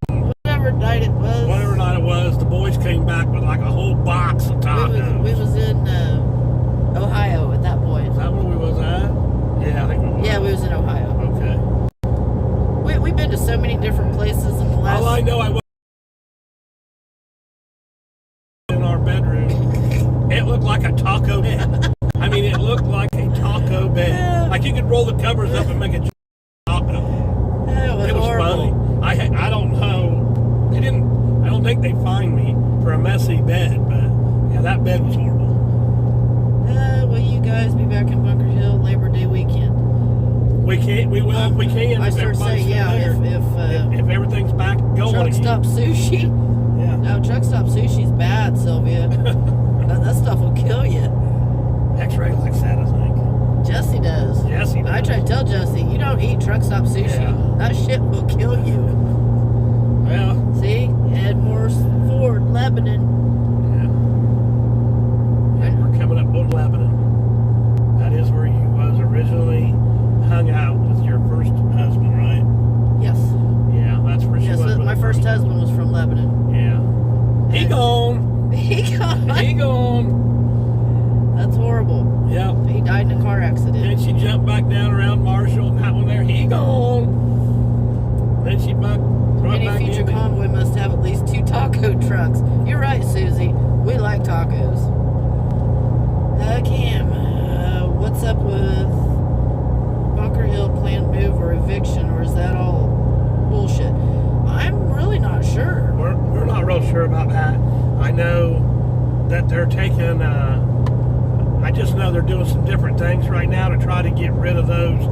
Whatever night it was. whatever night it was, the boys came back with like a whole box of tacos. We was in Ohio at that point. Is that where we was at? Yeah, I think we was. Yeah, we was in Ohio. Okay. We've been to so many different places in the last... All I know, I was in our bedroom. It looked like a taco bed. I mean, it looked like a taco bed. Like you could roll the covers up and make a taco. It was horrible. Funny. I don't know. I don't think they fined me for a messy bed, but yeah, that bed was horrible. Will you guys be back in Bunker Hill Labor Day weekend? We will if we can. I start saying, yeah, if everything's back going Truck again. Stop Sushi. Yeah. No, Truck Stop Sushi's bad, Sylvia. that stuff will kill you. X-ray likes that, I think. Jesse does. Jesse does. I try to tell Jesse, you don't eat Truck Stop Sushi. Yeah. That shit will kill you. Well. See? Edmore Ford, Lebanon. Yeah. And we're coming up on Lebanon. That is where you was originally hung out with your first husband, right? Yes. Yeah, that's where she was. With my her first husband was from Lebanon. Yeah. He gone. He gone. He gone. That's horrible. Yep. He died in a car accident. Then she jumped back down around Marshall and that one there. He gone. Then she brought Any back future in. convoy must have at least 2 taco trucks. You're right, Susie. We like tacos. Cam, what's up with Bunker Hill planned move or eviction, or is that all bullshit? I'm really not sure. We're not real sure about that. I know that they're taking, I just know they're doing some different things right now to try to get rid of those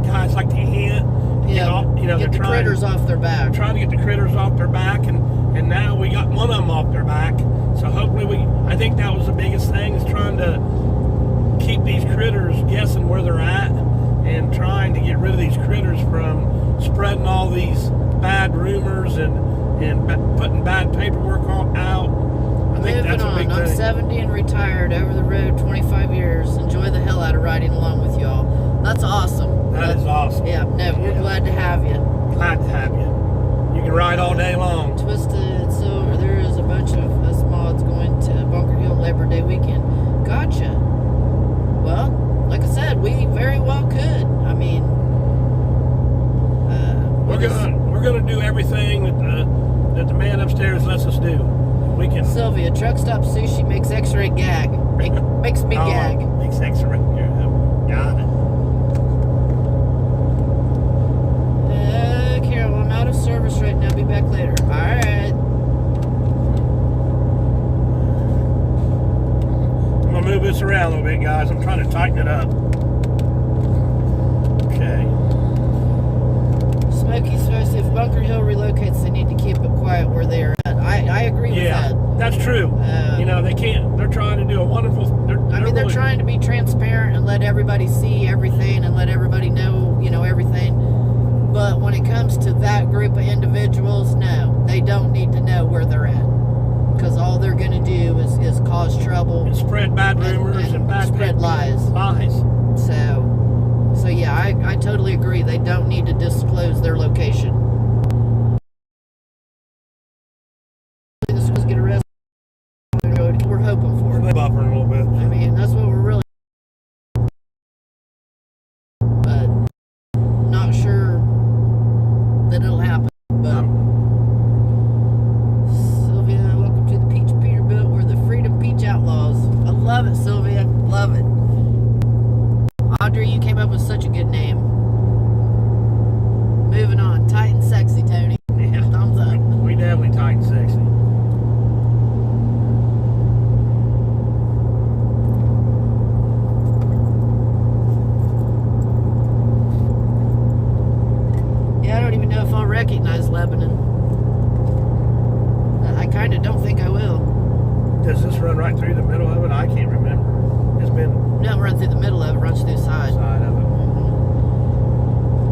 guys like the hint. Yeah, they're the critters off their back. Trying to get the critters off their back, and now we got one of them off their back. So hopefully I think that was the biggest thing, is trying to keep these critters guessing where they're at and trying to get rid of these critters from spreading all these bad rumors and putting bad paperwork out. I think Moving that's a big on. I'm thing. 70 and retired, over the road 25 years. Enjoy the hell out of riding along with y'all. That's awesome. That is awesome. Yeah, no, we're glad to have you. Glad to have you. You can ride all day long. Twisted Silver, there is a bunch of us mods going to Bunker Hill Labor Day weekend. Gotcha. Well, like I said, we very well could. I mean, we're gonna do everything that the man upstairs lets us do. We can. Sylvia, truck stop sushi makes X-ray gag. Makes me gag. Makes X-ray. Got it. Carol, I'm out of service right now. Be back later. All right. I'm gonna move this around a little bit, guys. I'm trying to tighten it up. Okay. Smokey says if Bunker Hill relocates, they need to keep it quiet where they are at. I agree with that. Yeah, that's true. You know, they can't. They're trying to do a wonderful. They're trying to be transparent and let everybody see everything and let everybody know, everything. But when it comes to that group of individuals, no, they don't need to know where they're at, because all they're going to do is cause trouble and spread bad rumors and bad spread lies. So yeah, I totally agree. They don't need to disclose their location. Get arrested. We're hoping for it. Buffering a little bit. I mean, that's what we're really. But not sure that it'll happen. But Sylvia, welcome to the Peach Peterbilt. We're the Freedom Peach Outlaws. I love it, Sylvia. Love it. Audrey, you came up with such a good name. Moving on. Tight and sexy, Tony. Yeah. Thumbs up. We definitely tight and sexy. Yeah, I don't even know if I'll recognize Lebanon. I kind of don't think I will. Does this run right through the middle of it? I can't remember. It's been... No, run through the middle of it, runs through the side. Side of it.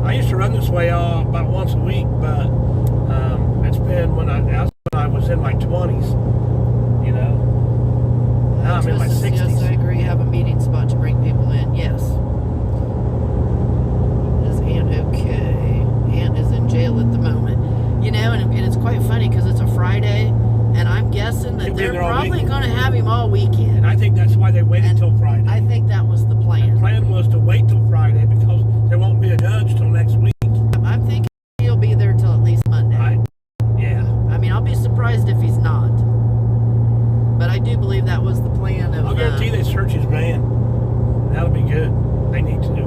I used to run this way about once a week, but it's been when I was in my 20s, you know. Now I'm in my 60s. Yes, I agree. Have a meeting spot to bring people in. Yes. Is Aunt okay? Aunt is in jail at the moment. And it's quite funny because it's a Friday, and I'm guessing that they're probably going to have him all weekend. And I think that's why they waited till Friday. I think that was the plan. The plan was to wait till Friday because there won't be a judge till next week. I'm thinking he'll be there till at least Monday. Yeah. I mean, I'll be surprised if he's not. But I do believe that was the plan of... I'll guarantee they search his van. That'll be good. They need to.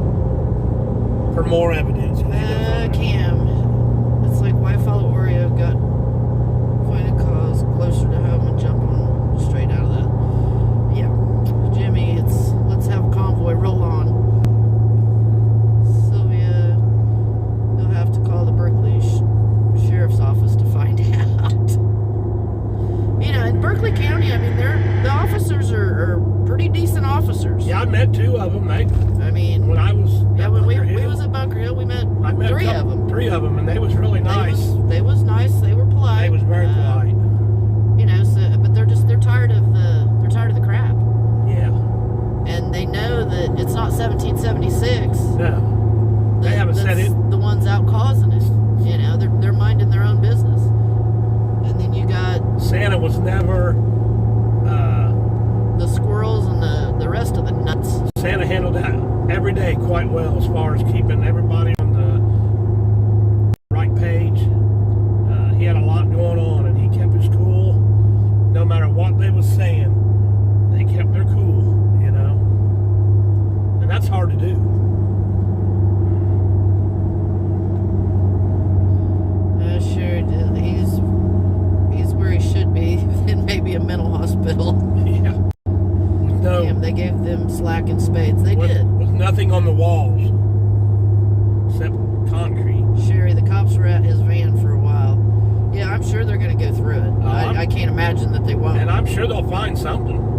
For more evidence. Cam. It's like, why follow Oreo? Got find a cause closer to home and jump on straight out of that. Yeah. Jimmy, let's have a convoy roll on. Sylvia, you'll have to call the Berkeley Sheriff's Office to find out. In Berkeley County, I mean, the officers are pretty decent officers. Yeah, I met two of them. When I was we was at Bunker Hill, I met three of them. Three of them, and they was really nice. They was nice. They were polite. They was very polite. But they're tired of the crap. Yeah. And they know that it's not 1776. No. They haven't said it. The ones out causing it. They're minding their own business. And then you got Santa was never the squirrels and the rest of the nuts. Santa handled that every day quite well as far as keeping everybody on the right page. He had a lot going on, and he kept his cool. No matter what they was saying, they kept their cool, and that's hard to do. Sure, he's where he should be in maybe a mental hospital. Yeah. No. Damn, they gave them slack and spades. They did. With nothing on the walls except concrete. Sherry, the cops were at his van for a while. Yeah, I'm sure they're going to go through it. I can't imagine that they won't. And I'm sure they'll find something.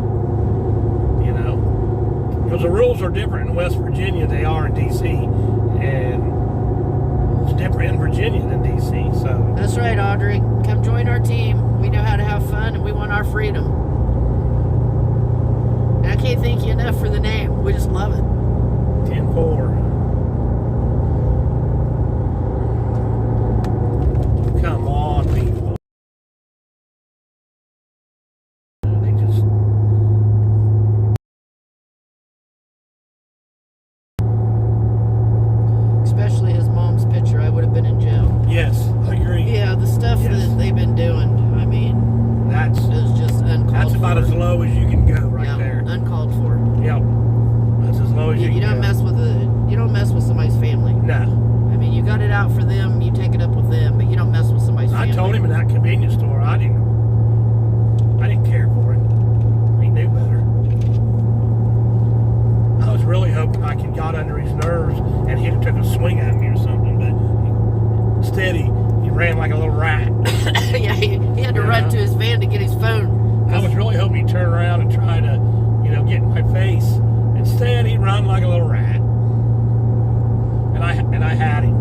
Because the rules are different in West Virginia they are in D.C. And it's different in Virginia than D.C. So that's right, Audrey. Come join our team. We know how to have fun, and we want our freedom. thank you enough for the name. We just love it. 10-4. Come on, people. They just... Especially his mom's picture, I would have been in jail. Yes, I agree. Yeah, the stuff that they've been doing, I mean, That's is just uncalled for. That's about as low as you can go right there. Uncalled for. Yep. That's as low as you can don't go. You don't mess with somebody's family. No. I mean, you got it out for them, you take it up with them, but you don't mess with somebody's family. I told him in that convenience store, I didn't care for it. He knew better. I was really hoping I could got under his nerves and he'd have took a swing at me or something, but instead he ran like a little rat. Yeah, he had to run to his van to get his phone. I was really hoping he'd turn around and try to, get in my face. Instead, he run like a little rat. And I had him.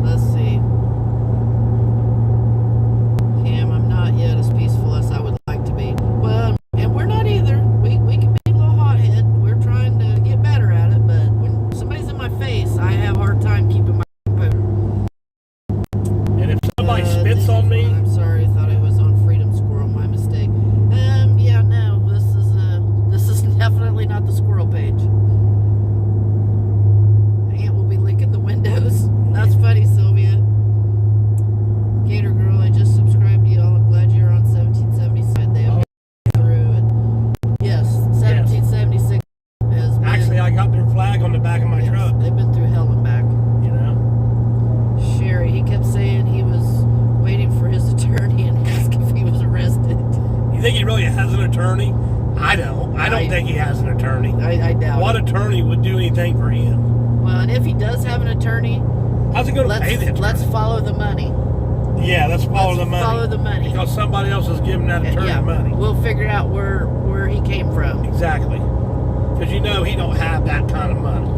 Let's see. Cam, I'm not yet as peaceful as I would like to be. Well, and we're not either. We can be a little hothead. We're trying to get better at it, but when somebody's in my face, I have a hard time keeping my composure. And if somebody spits on me... I'm sorry, I thought I was on Freedom Squirrel. My mistake. Yeah, no, this is definitely not the squirrel page. Aunt will be licking the windows. That's funny, Sylvia. Gator Girl, I just subscribed to y'all. I'm glad you're on 1776. They have been through it. Yes, 1776 has been... Actually, I got their flag on the back of my truck. They've been through hell and back. Sherry, he kept saying he was waiting for his attorney and asked if he was arrested. You think he really has an attorney? I don't. I don't think he has an attorney. I doubt What it. attorney would do anything for him? Well, and if he does have an attorney, how's he going to pay the attorney? Let's follow the money. Yeah, let's follow the money. Follow the money. Because somebody else is giving that attorney money. We'll figure out where he came from. Exactly. Because he don't have that kind of money.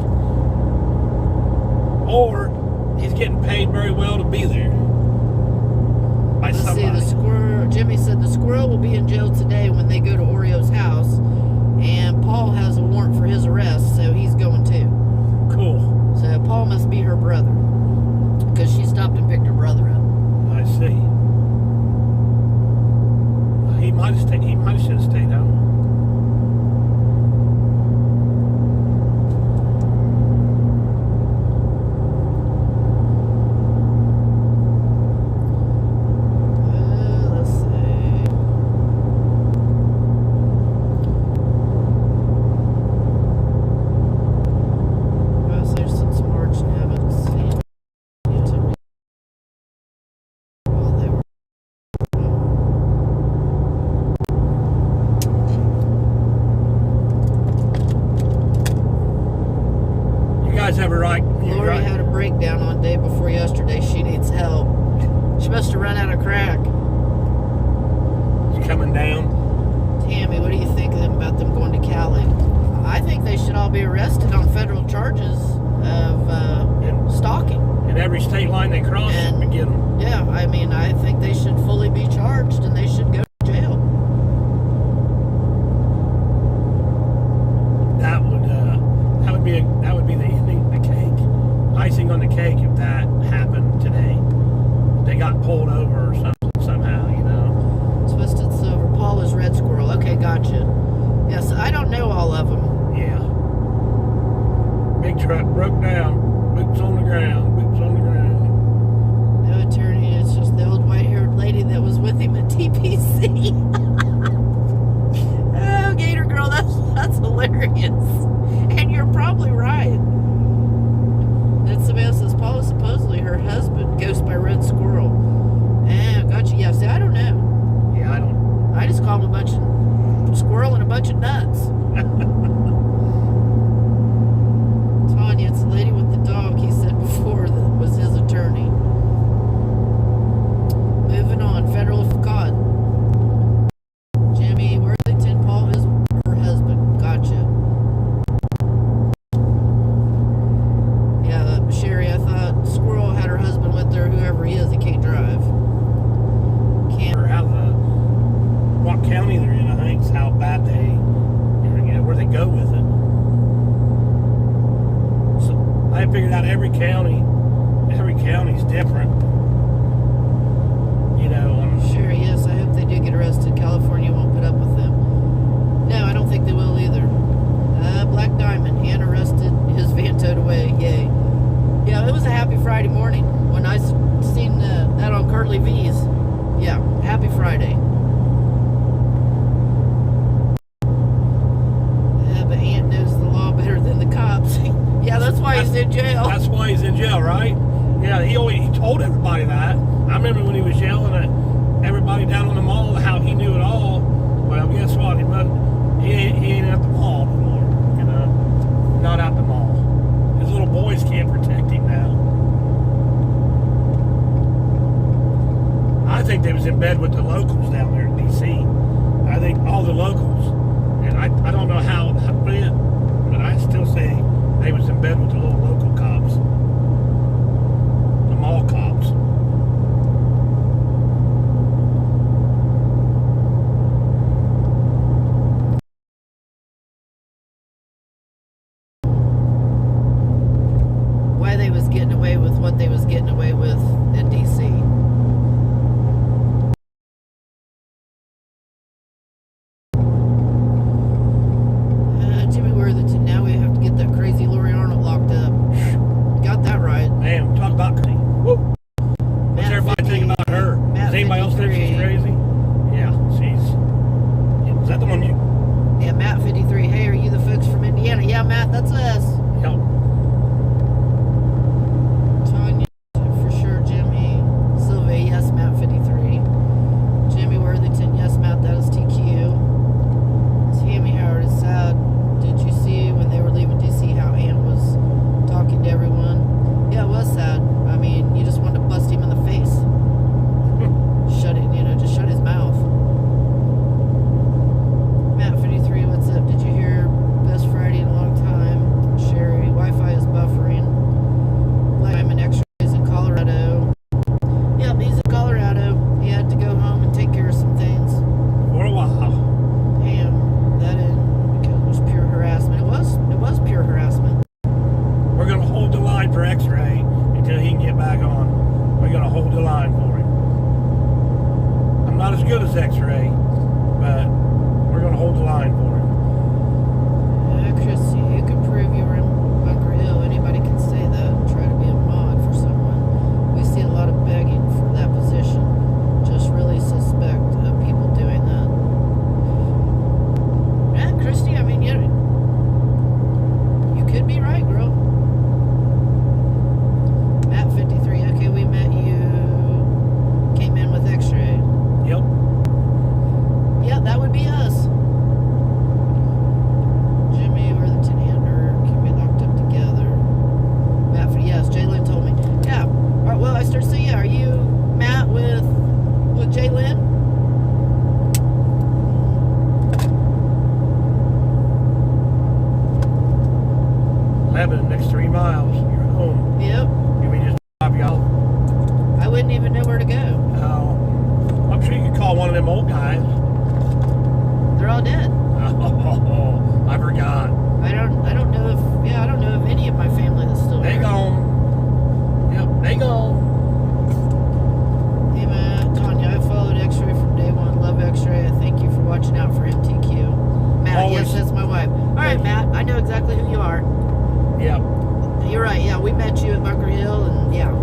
Or he's getting paid very well to be there. By Let's somebody. see, the squirrel. Jimmy said the squirrel will be in jail today when they go to Oreo's house, and Paul has a warrant for his arrest, so he's going too. Cool. So Paul must be her brother, because she stopped and picked her brother up. I see. He might have stayed. He might have should have stayed home. Let's see. Well, so since March, I haven't seen YouTube while they were. You guys ever Lori had a breakdown on day before yesterday. She needs help. She must have run out of crack. It's coming down. Tammy, what do you think of them about them going to Cali? I think they should all be arrested on federal charges of stalking. In every state line they cross, we get them. Yeah, I mean, I think they should fully be charged and they should go to jail. That would be the ending, the cake, icing on the cake if that happened today. They got pulled over or something somehow, Twisted Silver. Paul is Red Squirrel. Okay, gotcha. Yes, I don't know all of them. Yeah. Big truck broke down. Boots on the ground. Boots on the ground. No attorney. It's just the old white-haired lady that was with him at TPC. Oh, Gator Girl, that's hilarious. And you're probably right. Then somebody says Paul is supposedly her husband. Ghost by Red Squirrel. Gotcha. Yeah, see, I don't know. Yeah, I don't. I just call him a bunch of squirrel and a bunch of nuts. Tanya, it's the lady with the dog he said before that was his attorney. Moving on, federal fraud. Jimmy Worthington, Paul is her husband. Gotcha. Yeah, Sherry, I thought Squirrel had her husband with her, whoever he is, he can't drive. Or what county they're in, I think. how bad where they go with it. So I figured out every county's different. Sure, yes, I hope they do get arrested. California won't put up with them. No, I don't think they will either. Black Diamond, and arrested, his van towed away, yay. Yeah, it was a happy Friday morning when I seen that on Curly V's. Yeah, happy Friday. But Ant knows the law better than the cops. Yeah, that's why he's in jail. That's why he's in jail, right? Yeah, he told everybody that. I remember when he was yelling at everybody down on the mall how he knew it all. Well, guess what? He ain't at the mall anymore. Not at the mall. His little boys can't protect him now. I think they was in bed with the locals down there in D.C. I think all the locals, and I don't know how it went, but I still say they was in bed with the little local cops, the mall cops. Why they was getting away with what they was getting away with in D.C. Jimmy Worthington, now we have to get that crazy Lori Arnold locked up. Got that right. Man, talk about crazy. Woo. What's everybody think about her? Does anybody else think she's crazy? Yeah, is that the one you... Yeah, Matt 53. Hey, are you the folks from Indiana? Yeah, Matt, that's us. Yep. Tanya, for sure. Jimmy. Sylvia, yes, Matt 53. Jimmy Worthington, yes, Matt, that is TQ. Tammy Howard is sad. Did you see when they were leaving D.C. how Ann was talking to everyone? Yeah, it was sad. I mean, you just wanted to bust him in the face. Just shut his mouth. Matt 53, what's up? Did you hear Best Friday in a long time? Sherry, Wi-Fi is buffering. Black Diamond X-rays in Colorado. Yep, he's in Colorado. He had to go home and take care of some things. For a while. Damn, that because it was pure harassment. It was pure harassment. We're going to hold the line for X-ray until he can get back on. We're going to hold the line for him. I'm not as good as X-ray, but we're going to hold the line for him. Chrissy, you can prove you were in Bunker Hill. Anybody can say that and try to be a mod for someone. We see a lot of begging for that position. Just really suspect of people doing that. Yeah, Christy, I mean, you could be right, girl. Matt 53, okay, we met you. Came in with X-ray. Yep. Yeah, that would be us. Jimmy Worthington and her can be locked up together. Matt, yes, Jalen told me. Yeah. All right, well, I start to say, yeah, are you Matt with Jalen? Lebanon, next 3 miles, you're home. Yep. Can we just drop you off? I wouldn't even know where to go. No. I'm sure you could call one of them old guys. They're all dead. Oh, I forgot. I don't know if any of my family is still They there. gone. Yep, they gone. Hey, Matt, Tanya, I followed X-Ray from day one. Love X-Ray. I thank you for watching out for MTQ. Matt, Always. yes, that's my wife. All right, Matt, I know exactly who you are. Yep. You're right, yeah, we met you at Bunker Hill, and yeah.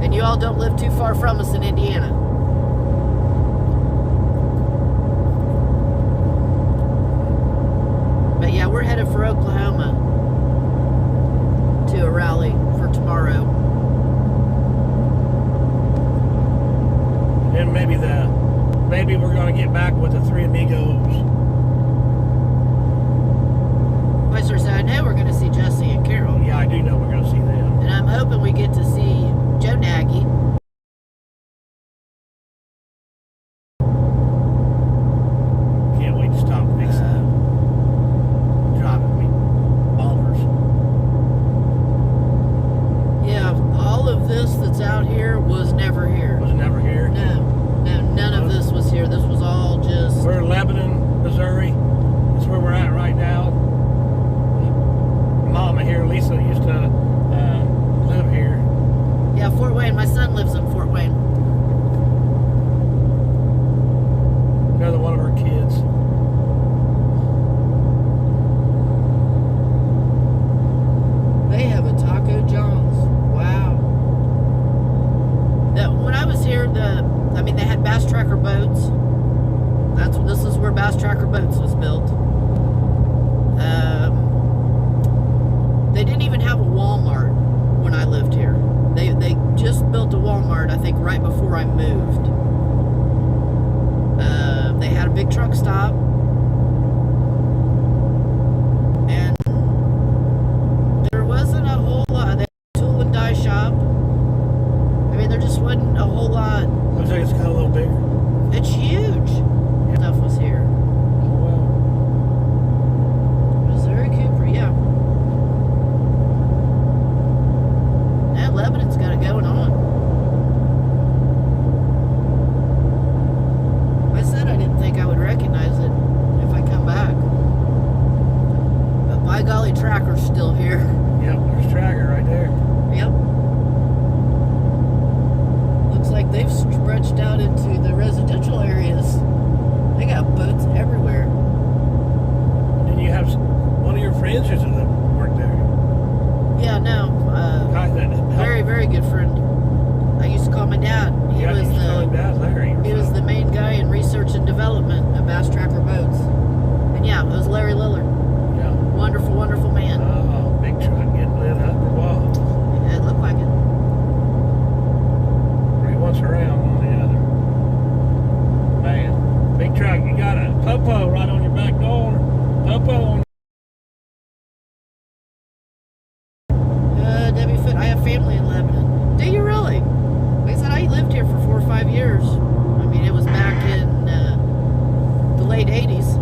And you all don't live too far from us in Indiana. But yeah, we're headed for Oklahoma to a rally for tomorrow. Then maybe we're gonna get back with the 3 amigos. Vice versa, I know we're going to see Jesse and Carol. Yeah, I do know we're gonna see them. And I'm hoping we get to see Joe Nagy. Can't wait to stop and fix that. Driving me bonkers. Yeah, all of this that's out here was never here. Was never here. No, none of this was here. This was all just... We're in Lebanon. Bass Tracker Boats was built. They didn't even have a Walmart when I lived here. They just built a Walmart, I think, right before I moved. They had a big truck stop. And there wasn't a whole lot. They had a tool and die shop. I mean, there just wasn't a whole lot. Looks like it's got a little bigger. It's huge. Stuff was here. Oh, wow. Missouri Cooper, yeah. Yeah, Lebanon's got it going on. I said I didn't think I would recognize it if I come back. But by golly, Tracker's still here. Yep, there's Tracker right there. Yep. Looks like they've stretched out into the residential areas. They got boats everywhere. And you have one of your friends used to work there. Yeah, no. Guy that Very, very good friend. I used to call my dad. He yeah, was he's calling Dad Larry. he was the main guy in research and development of Bass Tracker Boats. And yeah, it was Larry Lillard. Yeah. Wonderful, wonderful man. Oh, big truck getting lit up or what? Yeah, it looked like it. Three once around, one the other. Man, big truck. You got a popo right on your back door. Popo on. Debbie Foot, I have family in Lebanon. Do you really? Like I said, I lived here for 4 or 5 years. I mean, it was back in the late 80s.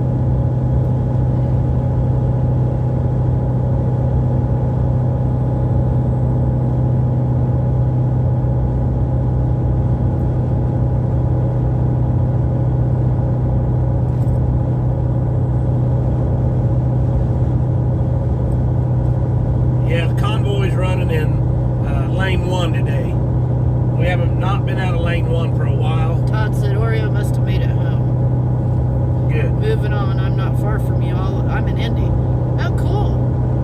Yeah, the convoy's running in lane 1 today. We haven't not been out of lane 1 for a while. Todd said Oreo must have made it home. Good. Moving on, I'm not far from you all. I'm in Indy. Oh, cool.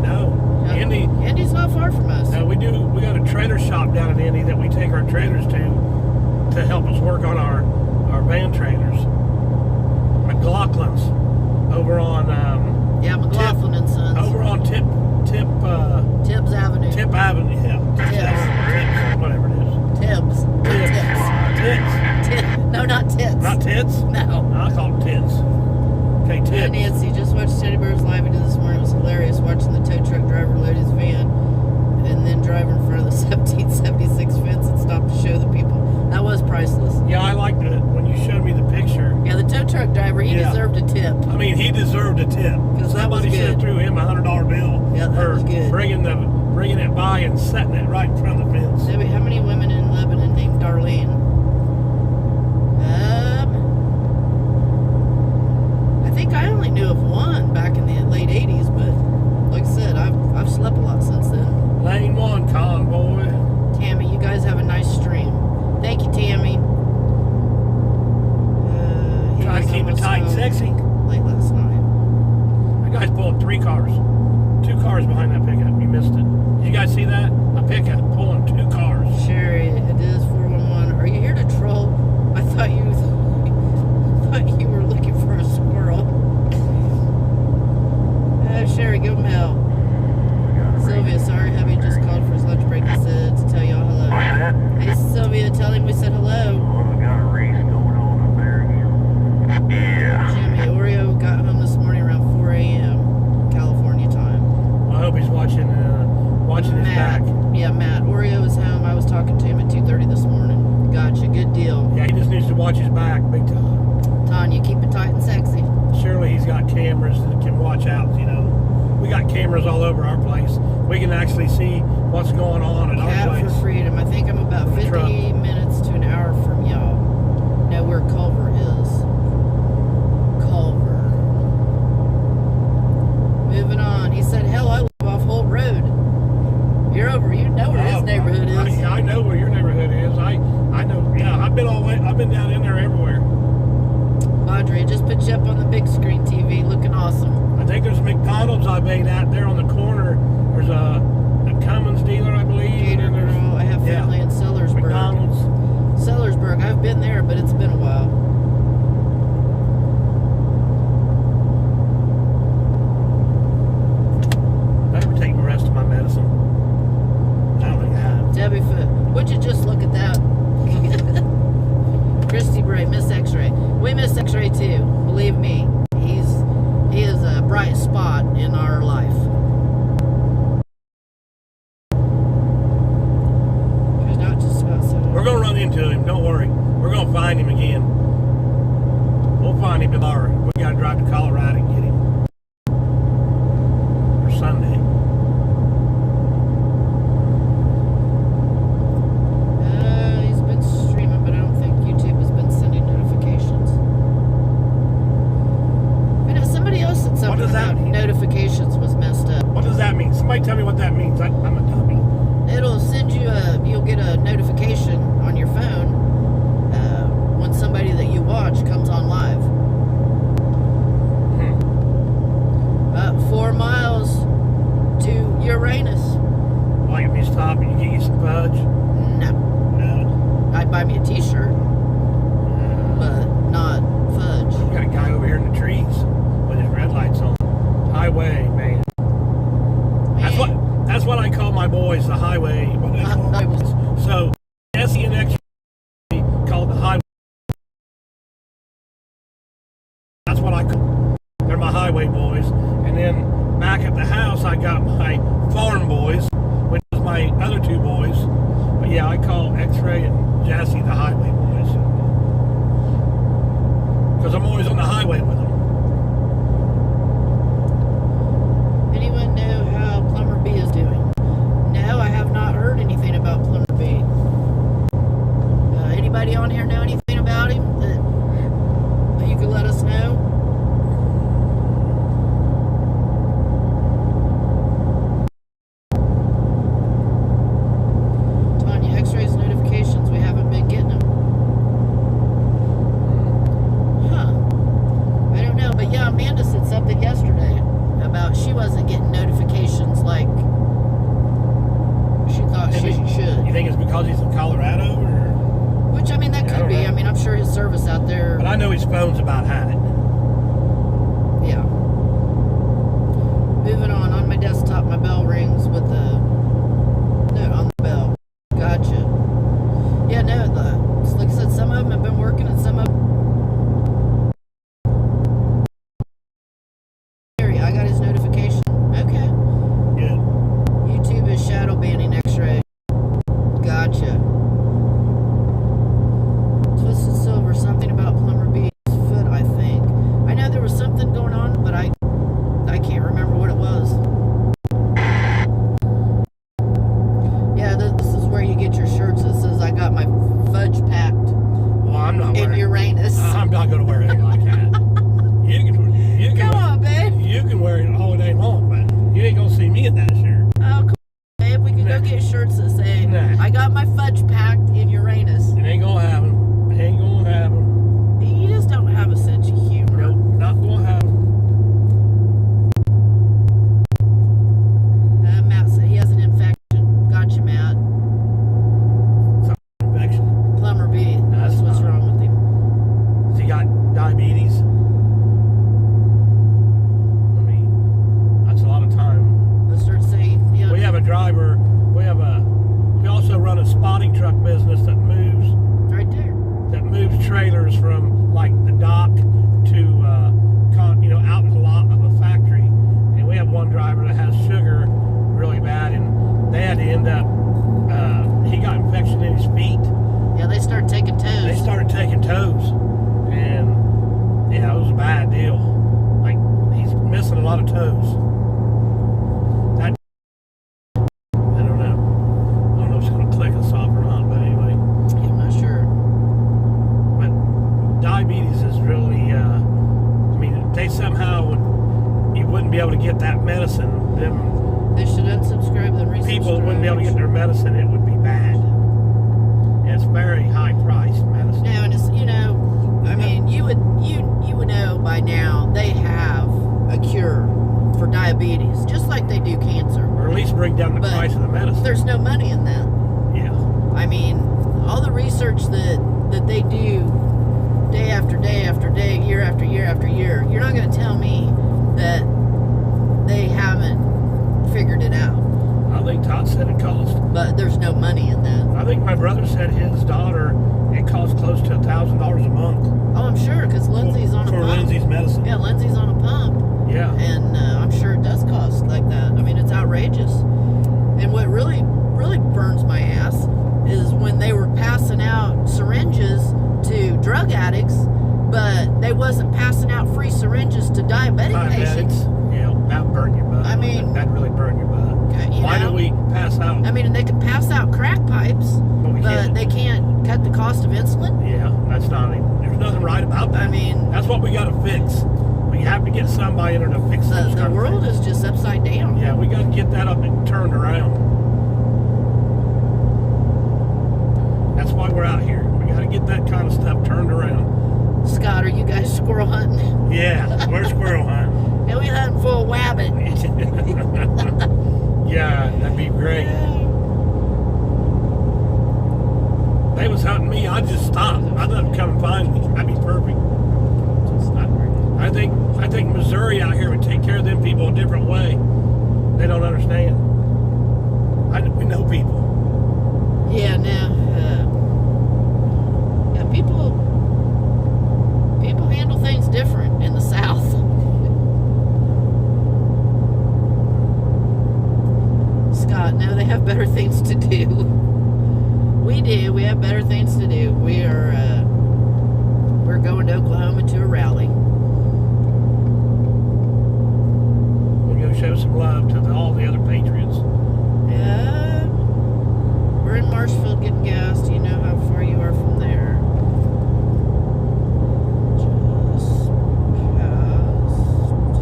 No, Yeah, Indy. Indy's not far from us. No, we got a trailer shop down in Indy that we take our trailers to help us work on our van trailers. McLaughlin's over on Yeah, McLaughlin and Sons. over on Tip Tibbs Avenue. Tip Avenue, yeah. Tibbs. Whatever it is. Tibbs. Tits. No, not tits. Not tits? No. I call them tits. Okay, Hey, tits. Nancy, just watched Teddy Bear's live he did this morning. It was hilarious watching the tow truck driver load his van and then drive in front of the 1776 fence and stop to show the people. That was priceless. Yeah, I liked it when you showed me the picture. Yeah, the tow truck driver, he Yeah. deserved a tip. I mean, he deserved a tip. 'Cause that was Somebody should have good. threw him a $100 bill Yeah, that for was good. bringing it by and setting it right in front of the fence. Debbie, how many women in Lebanon named Darlene? I think I only knew of one back in the late 80s, but like I said, I've slept a lot since then. Lane 1 convoy. Tammy, you guys have a nice stream. Thank you, Tammy. He Try to was keep it almost tight and home sexy. late last night. That guy's pulling 3 cars. 2 cars behind that pickup. You missed it. Did you guys see that? A pickup pulling 2 cars. Sherry, it is 411. Are you here to troll? I thought you were looking for a squirrel. Sherry, give him hell. Sylvia, sorry, hubby just called for his lunch break. He said to tell y'all hello. Hey, Sylvia, tell him we said hello. We got a race going on up there again. Yeah. Jimmy, Oreo got home this morning around 4 a.m. California time. I hope he's watching his back. Yeah, Matt. Oreo is home. I was talking to him at 2:30 this morning. Gotcha. Good deal. Yeah, he just needs to watch his back big time. Tanya, keep it tight and sexy. Surely he's got cameras that can watch out, you know. We got cameras all over our place. We can actually see what's going on at our Cat place. for freedom. I think I'm about The 50 truck. minutes to an hour from y'all. Know where Culver is. Culver. Moving on. He said, hell, I live off Holt Road. You're over. You know where his neighborhood is. I know where your neighborhood is. I know. Yeah, I've been down in there everywhere. Audrey, just put you up on the big screen TV, looking awesome. I think there's a McDonald's I've ate at there on the corner. There's a Cummins dealer, I believe. Gator and there's Girl. I have family in Sellersburg. McDonald's. Sellersburg. I've been there, but it's been a while. X-Ray too. Believe me, he is a bright spot in our life. There's not just about so. We're gonna run into him. Don't worry. We're gonna find him again. We'll find him tomorrow. We gotta drive to Colorado and get him. For Sunday. He's been streaming, but I don't think YouTube has been sending notifications. I know somebody else said something about notifications was messed up. What does that mean? Somebody tell me what that means. I'm a dummy. It'll send you you'll get a notification on your phone when somebody that you watch comes on live. 4 miles to Uranus. Like if you stop and you get you some fudge? No. No. I'd buy me a t-shirt, but not fudge. We got a guy over here in the trees with his red lights on. Highway, man. That's what I call my boys, the highway. What do they call them? So, Jesse and X called the highway. That's what I call. They're my highway boys. And then back at the house, I got my farm boys, which is my other two boys. But yeah, I call X-Ray and Jesse the highway boys. Because I'm always on the highway with them. Anyone know how Plumber B is doing? No, I have not heard anything about Plumber B. Anybody on here know anything about him that you could let us know? Tanya, X-rays notifications, we haven't been getting them. Huh. I don't know, but yeah, Amanda said something yesterday about she wasn't getting notifications like she thought she should. You think it's because he's in Colorado, or? Which, I mean, that could be. I mean, I'm sure his service out there. But I know his phone's about had it. Yeah. Moving on my desktop, my bell rings with the note on the bell. Gotcha. Yeah, no, like I said, some of them have been working and some of them. I got his notification. Okay. Good. YouTube is shadow banning X-ray. Gotcha. Twisted Silver, something about Plumber B's foot, I think. I know there was something going on, but I can't remember what it was. Yeah, this is where you get your shirts that says I got my fudge packed. Well, I'm not wearing in Uranus. I'm not going to wear anything like that. You can Come on, babe. You can wear it all day long, but you ain't going to see me in that shirt. Oh, come on, babe. We can go get shirts that say I got my fudge packed in Uranus. It ain't going to happen. It ain't going to happen. You just don't have a sense of humor. Nope, not going to happen. Matt said he has an infection. Gotcha, Matt. It's an infection. Plumber B. That's what's wrong with him. Has he got diabetes? I mean, that's a lot of time. Let's start saying, yeah. We have a driver. We also run a spotting truck business that moves Right there. trailers from like the dock to out in the lot of a factory. And we have one driver that has sugar really bad, and they had to end up he got infection in his feet. Yeah, they started taking toes. They started taking toes, and yeah, it was a bad deal. Like, he's missing a lot of toes. That, I don't know if it's going to click us off or not, but anyway. I'm not sure. But diabetes is really, they somehow you wouldn't be able to get that medicine. They should unsubscribe and resubscribe. People wouldn't be able to get their medicine. It would be bad. And it's very high priced medicine. No, and it's, I mean, you would know by now they have a cure for diabetes, just like they do cancer. Or at least bring down the price of the medicine. There's no money in that. Yeah. I mean, all the research that they do day after day after day, year after year after year, you're not going to tell me that they haven't figured it out. I think Todd said it cost. But there's no money in that. I think my brother said his daughter, it costs close to $1,000 a month. Oh, I'm sure, because Lindsay's on listen. Yeah, Lindsay's on a pump. Yeah. And I'm sure it does cost like that. I mean, it's outrageous. And what really burns my ass is when they were passing out syringes to drug addicts, but they wasn't passing out free syringes to diabetic patients. Yeah, that would burn your butt. I mean, that'd really burn your butt. Why do we pass out? I mean, they could pass out crack pipes, but they can't cut the cost of insulin. Yeah, that's not even, there's nothing right about that. I mean, that's what we got to fix. We have to get somebody in there to fix this. The world is just upside down. Yeah, we got to get that up and turned around. That's why we're out here. We got to get that kind of stuff turned around. Scott, are you guys squirrel hunting? Yeah, we're squirrel hunting. Yeah, we hunting for a wabbit. Yeah, that'd be great. They was hunting me, I'd just stop. I'd let them come and find me. That'd be perfect. I think Missouri out here would take care of them people a different way. They don't understand. We know people. Yeah, now, people handle things different in the South. Scott, no, they have better things to do. We do. We have better things to do. We're going to Oklahoma to a rally. We'll go show some love to all the other patriots. Yeah. We're in Marshfield getting gas. Do you know how far you are from there? Just past.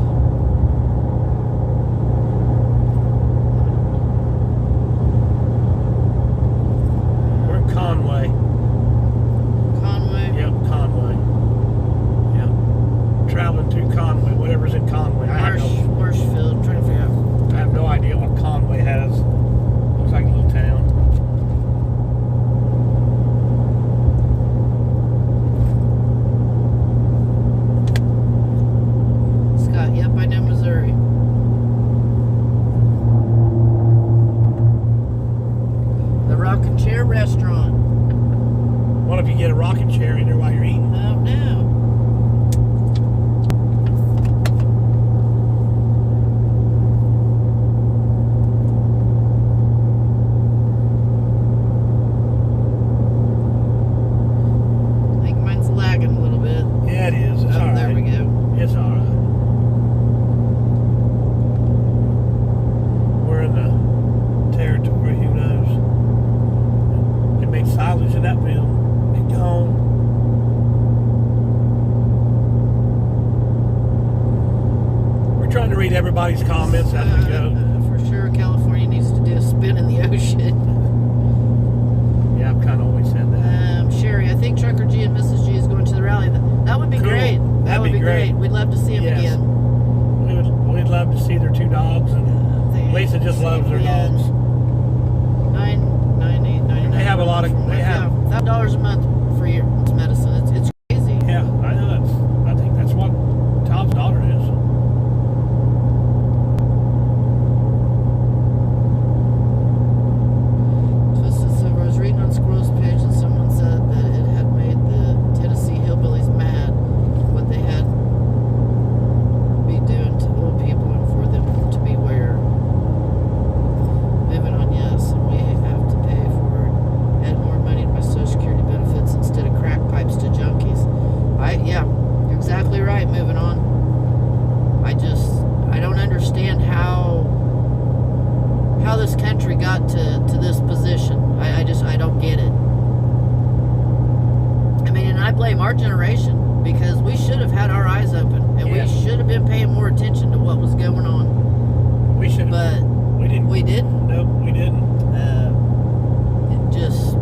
We're in Conway. Conway? Yep, Conway. Yep. Traveling to Conway, whatever's in Conway. Marshfield. Trying to figure out. I have no idea what Conway has. Looks like a little town. Scott, yep, I know Missouri. The Rockin' Chair Restaurant. What if you get a rocking chair in there while you're eating? Oh, no. I think mine's lagging a little bit. Yeah, it is. It's Oh, all right. there we go. It's all right. We're in the territory, who knows? It made silence in that film. It gone. We're trying to read everybody's comments as we go. For sure, California needs to do a spin in the ocean. Yeah, I've kind of always said that. Sherry, I think Trucker G and Mrs. G is going to the rally. That would be Cool. great. That That'd would be be great. great. We'd love to see them Yes. again. We'd love to see their two dogs, and Lisa just loves their dogs. $9.99. They have a lot of- they have- $5 a month for your medicine. It's crazy. Yeah, I know. I think that's what Tom's daughter is. Twisted Silver. I was reading on Squirrel's page, and someone said that it had made the Tennessee hillbillies mad what they had be doing to old people and for them to beware. Moving on, yes, and we have to pay for it. Add more money to my Social Security benefits instead of crack pipes to junkies. Yeah, you're exactly right. Moving on. I don't understand how this country got to this position. I don't get it. I mean, and I blame our generation because we should have had our eyes open and Yeah. we should have been paying more attention to what was going on. We should have. But We didn't. we didn't. Nope, we didn't. It just,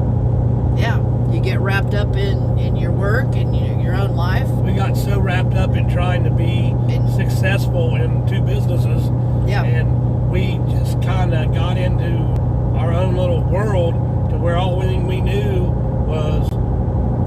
yeah, you get wrapped up in your work and your own life. We got so wrapped up in trying to be successful in two businesses, Yeah. and we just kind of got into our own little world to where all we knew was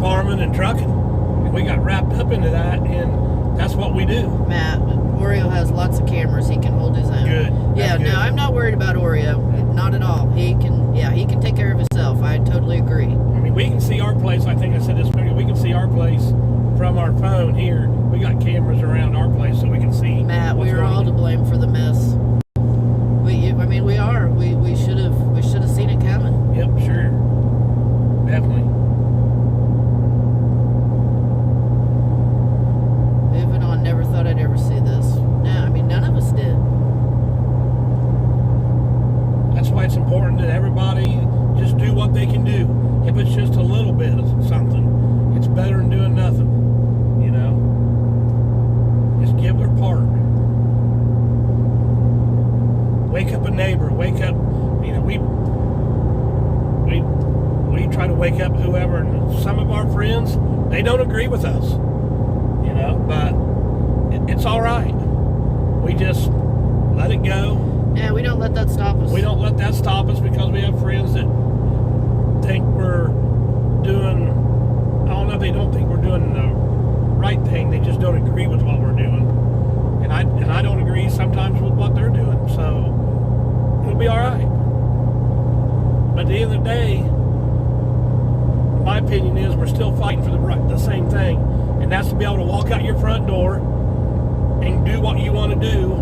farming and trucking. And we got wrapped up into that, and that's what we do. Matt, Oreo has lots of cameras. He can hold his own. Good. Yeah, That's good. no, I'm not worried about Oreo. Not at all. He can take care of himself. I totally agree. I mean, we can see our place. I think I said this earlier. We can see our place from our phone here. We got cameras cameras around our place so we can see. Matt, we are all to blame for the mess. We are. We should have seen it coming. Yep, sure. Definitely. Moving on, never thought I'd ever see this. No, none of us did. That's why it's important that everybody just do what they can do. If it's just a little bit of something, it's better than doing nothing. You know? Just give their part. Wake up a neighbor. Wake up. We try to wake up whoever. And some of our friends, they don't agree with us. You know? But it's all right. We just let it go. Yeah, we don't let that stop us. We don't let that stop us because we have friends that think we're doing, I don't know if they don't think we're doing the right thing, they just don't agree with what we're doing. And I don't agree sometimes with what they're doing, so it'll be all right. But at the end of the day, my opinion is we're still fighting for the same thing, and that's to be able to walk out your front door and do what you want to do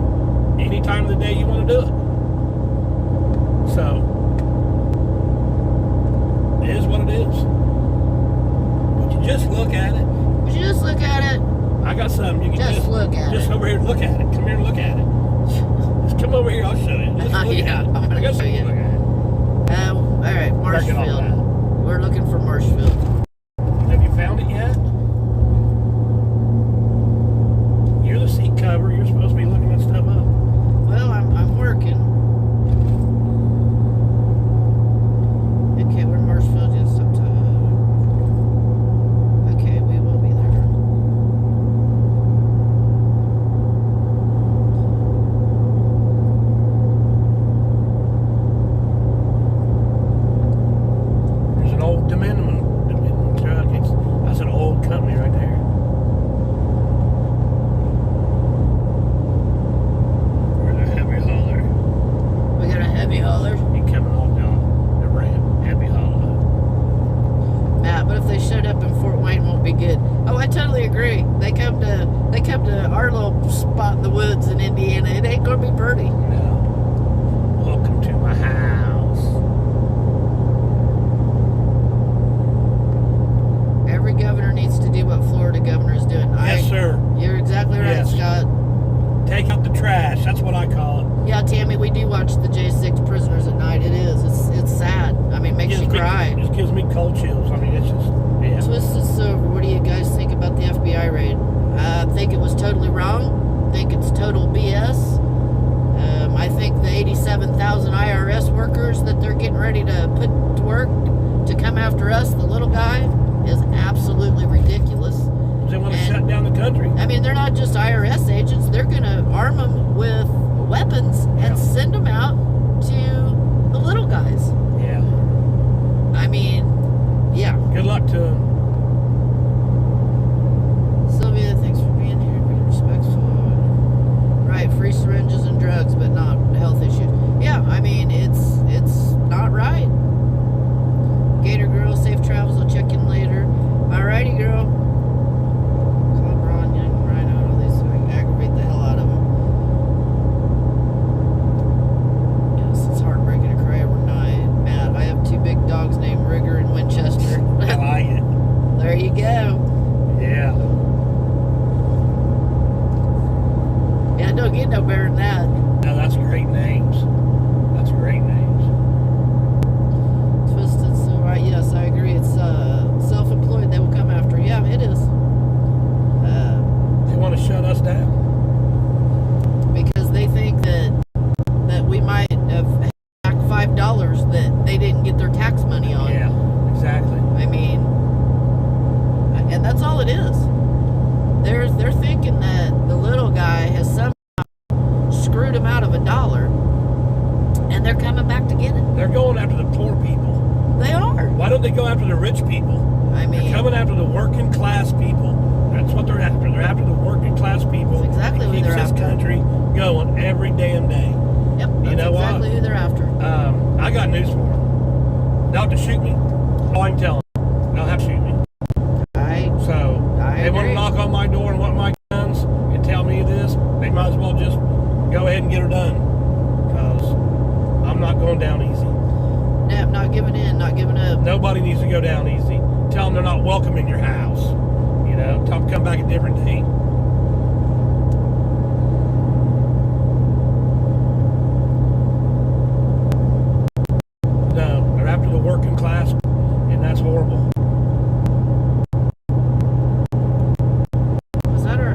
any time of the day you want to do it. So, it is what it is. Would you just look at it? Would you just look at it? I got something. You can just look at it. Just over here, look at it. Come here and look at it. Just come over here, I'll show you. Just look Yeah, at it. I'm gonna show you. Look at it. All right, Mark it off Marshfield. that. We're looking for Marshfield. Have you found it yet? You're the seat cover. You're supposed to be looking that stuff up. Well, I'm working. Okay, we're Marshfield just sometime. Okay, we will be there. There's an old Dominion truck. That's an old company right there. Where's a heavy hauler? We got a heavy hauler. He coming off down the ramp. Heavy hauler. Matt, but if they showed up in Fort Wayne, won't be good. Oh, I totally agree. They come to our little spot in the woods in Indiana. It ain't gonna be pretty. No. Welcome to my house. Every governor needs to do what Florida governor is doing. Yes, sir. You're exactly right, Yes. Scott. Take out the trash. That's what I call it. Yeah, Tammy, we do watch the J6 Prisoners at night. It is. It's sad. Makes you cry. It just gives me cold chills. It's just, yeah. Twisted Silver, what do you guys think about the FBI raid? I think it was totally wrong. I think it's total BS. I think the 87,000 IRS workers that they're getting ready to put to work to come after us, the little guy, is absolutely ridiculous. They want to shut down the country. They're not just IRS agents. They're going to arm them with weapons and send them out to the little guys. Yeah. Yeah. Good luck to them. Sylvia, thanks for being here. Be respectful. Right, free syringes and drugs, but not health issues. Yeah, it's not right. Gator Girl, safe travels. I'll check in later. Alrighty, girl. Club Ron, Young Rhino, all these aggravate the hell out of them. Yes, it's heartbreaking to cry every night. Matt, I have two big dogs named Rigger and Winchester. I like it. There you go. Yeah. Yeah, don't get no better than that. No, that's great names. That's great names. Twisted Silver, yes, I agree. It's self-employed. They will come after. Yeah, it is. They want to shut us down. Because they think that we might have back $5 that they didn't get their tax money on. Yeah, exactly. And that's all it is. They're thinking that the little guy has somehow screwed him out of $1, and they're coming back to get it. They're going after the poor people. They are. Why don't they go after the rich people? They're coming after the working class people. That's what they're after. They're after the working class people. That's exactly who they're after. Keeps this country going every damn day. Yep, that's exactly who they're after. I got news for them. They'll have to shoot me. All I can tell them. They'll have to shoot me. They want to knock on my door and want my guns. might as well just go ahead and get her done. Because I'm not going down easy. Nope, not giving in, not giving up. Nobody needs to go down easy. Tell them they're not welcome in your house. You know, tell them to come back a different day. No, they're after the working class, and that's horrible. Was that our...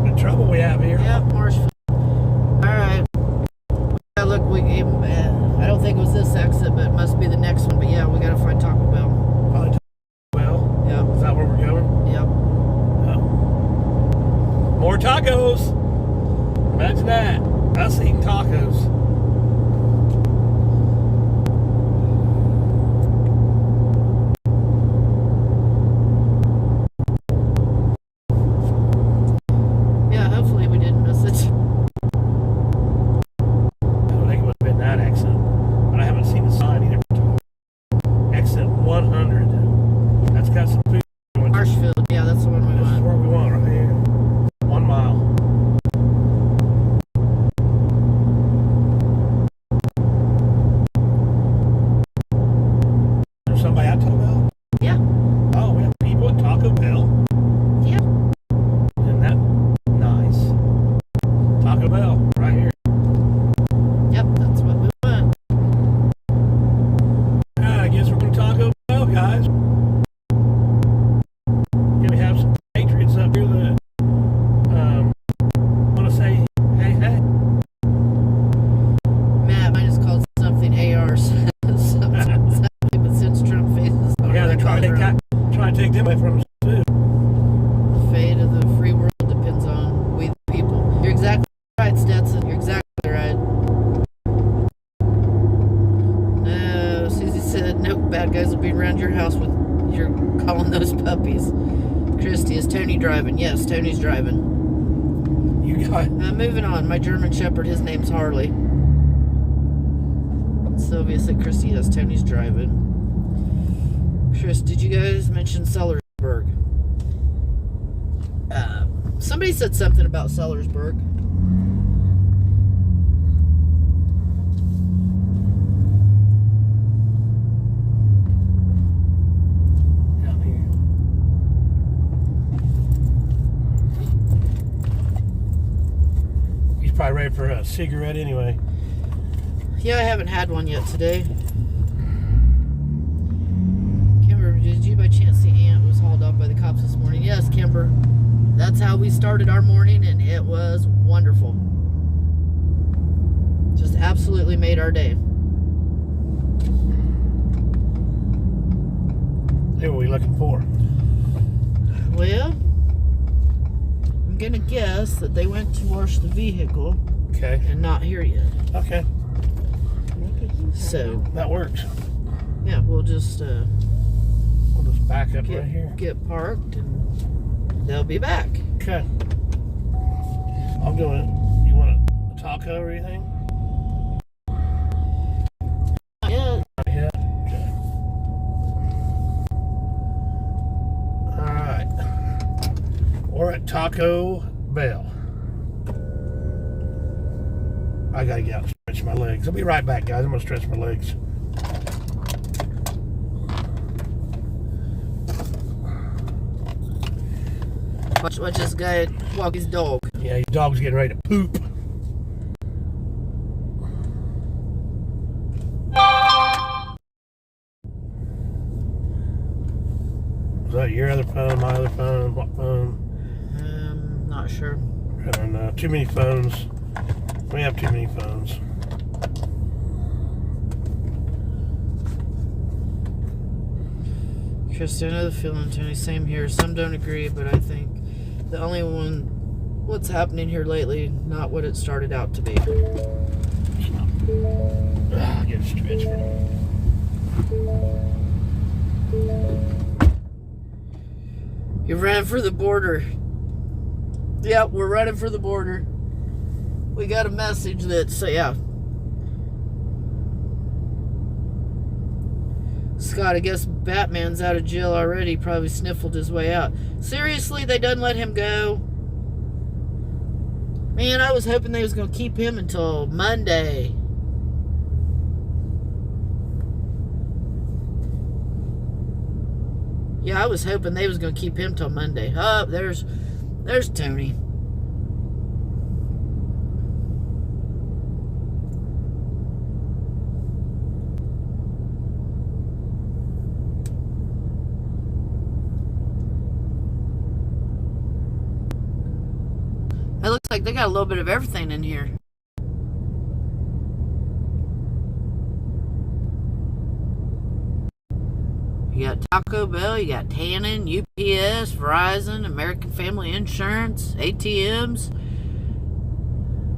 The trouble we have here. Yep, Marshfield. Alright. Yeah, look, I don't think it was this exit, but it must be the next one. But yeah, we gotta find Taco Bell. Probably Taco Bell. Yep. Is that where we're going? Yep. Oh. More tacos. Imagine that. Us eating tacos. Yeah, hopefully we didn't miss it. I don't think it would have been that exit, but I haven't seen the sign either. Exit 100. That's got some food going. Marshfield, yeah, that's the one we This is want. where we want, right here. 1 mile. There's somebody at Taco Bell? Yeah. Oh, we have people at Taco Bell. Yep. Isn't that nice? Taco Bell, right here. Yep, that's what we want. I guess we're going to Taco Bell, guys. Can we have some patriots up here that want to say, hey, hey? Matt, mine is called something ARs. something, but since Trump faces... Yeah, they're trying to take them away from us, too. The fate of the free world depends on we the people. You're exactly right, Stetson. You're exactly right. No, Susie said, no bad guys will be around your house with you're calling those puppies. Christy, is Tony driving? Yes, Tony's driving. You got Moving on. My German Shepherd, his name's Harley. Sylvia said, Christy, yes, Tony's driving. Chris, did you guys mention Sellersburg? Somebody said something about Sellersburg. down here. He's probably ready for a cigarette anyway. Yeah, I haven't had one yet today. Kimber, did you by chance see Aunt was hauled off by the cops this morning? Yes, Kimber. That's how we started our morning, and it was wonderful. Just absolutely made our day. Hey, what are we looking for? Well, I'm gonna guess that they went to wash the vehicle Okay. and not here yet. Okay. So, That works. yeah, we'll just We'll just back up right here. get parked and they'll be back. Okay. I'm doing it. You want a taco or anything? Yeah, Yeah. Okay. Alright. We're at Taco Bell. I gotta get out and stretch my legs. I'll be right back, guys. I'm gonna stretch my legs. watch this guy walk his dog. Yeah, your dog's getting ready to poop. Is that your other phone, my other phone, what phone? Not sure. I don't know. Too many phones. We have too many phones. Krista, I know the feeling, Tony. Same here. Some don't agree, but I think the only one, what's happening here lately, not what it started out to be. Get stretched. You're running for the border. Yep, we're running for the border. We got a message that, so yeah. Scott, I guess Batman's out of jail already. Probably sniffled his way out. Seriously, they done let him go? Man, I was hoping they was going to keep him until Monday. Yeah, I was hoping they was going to keep him till Monday. Oh, there's Tony. It looks like they got a little bit of everything in here. You got Taco Bell, you got Tannin, UPS, Verizon, American Family Insurance, ATMs,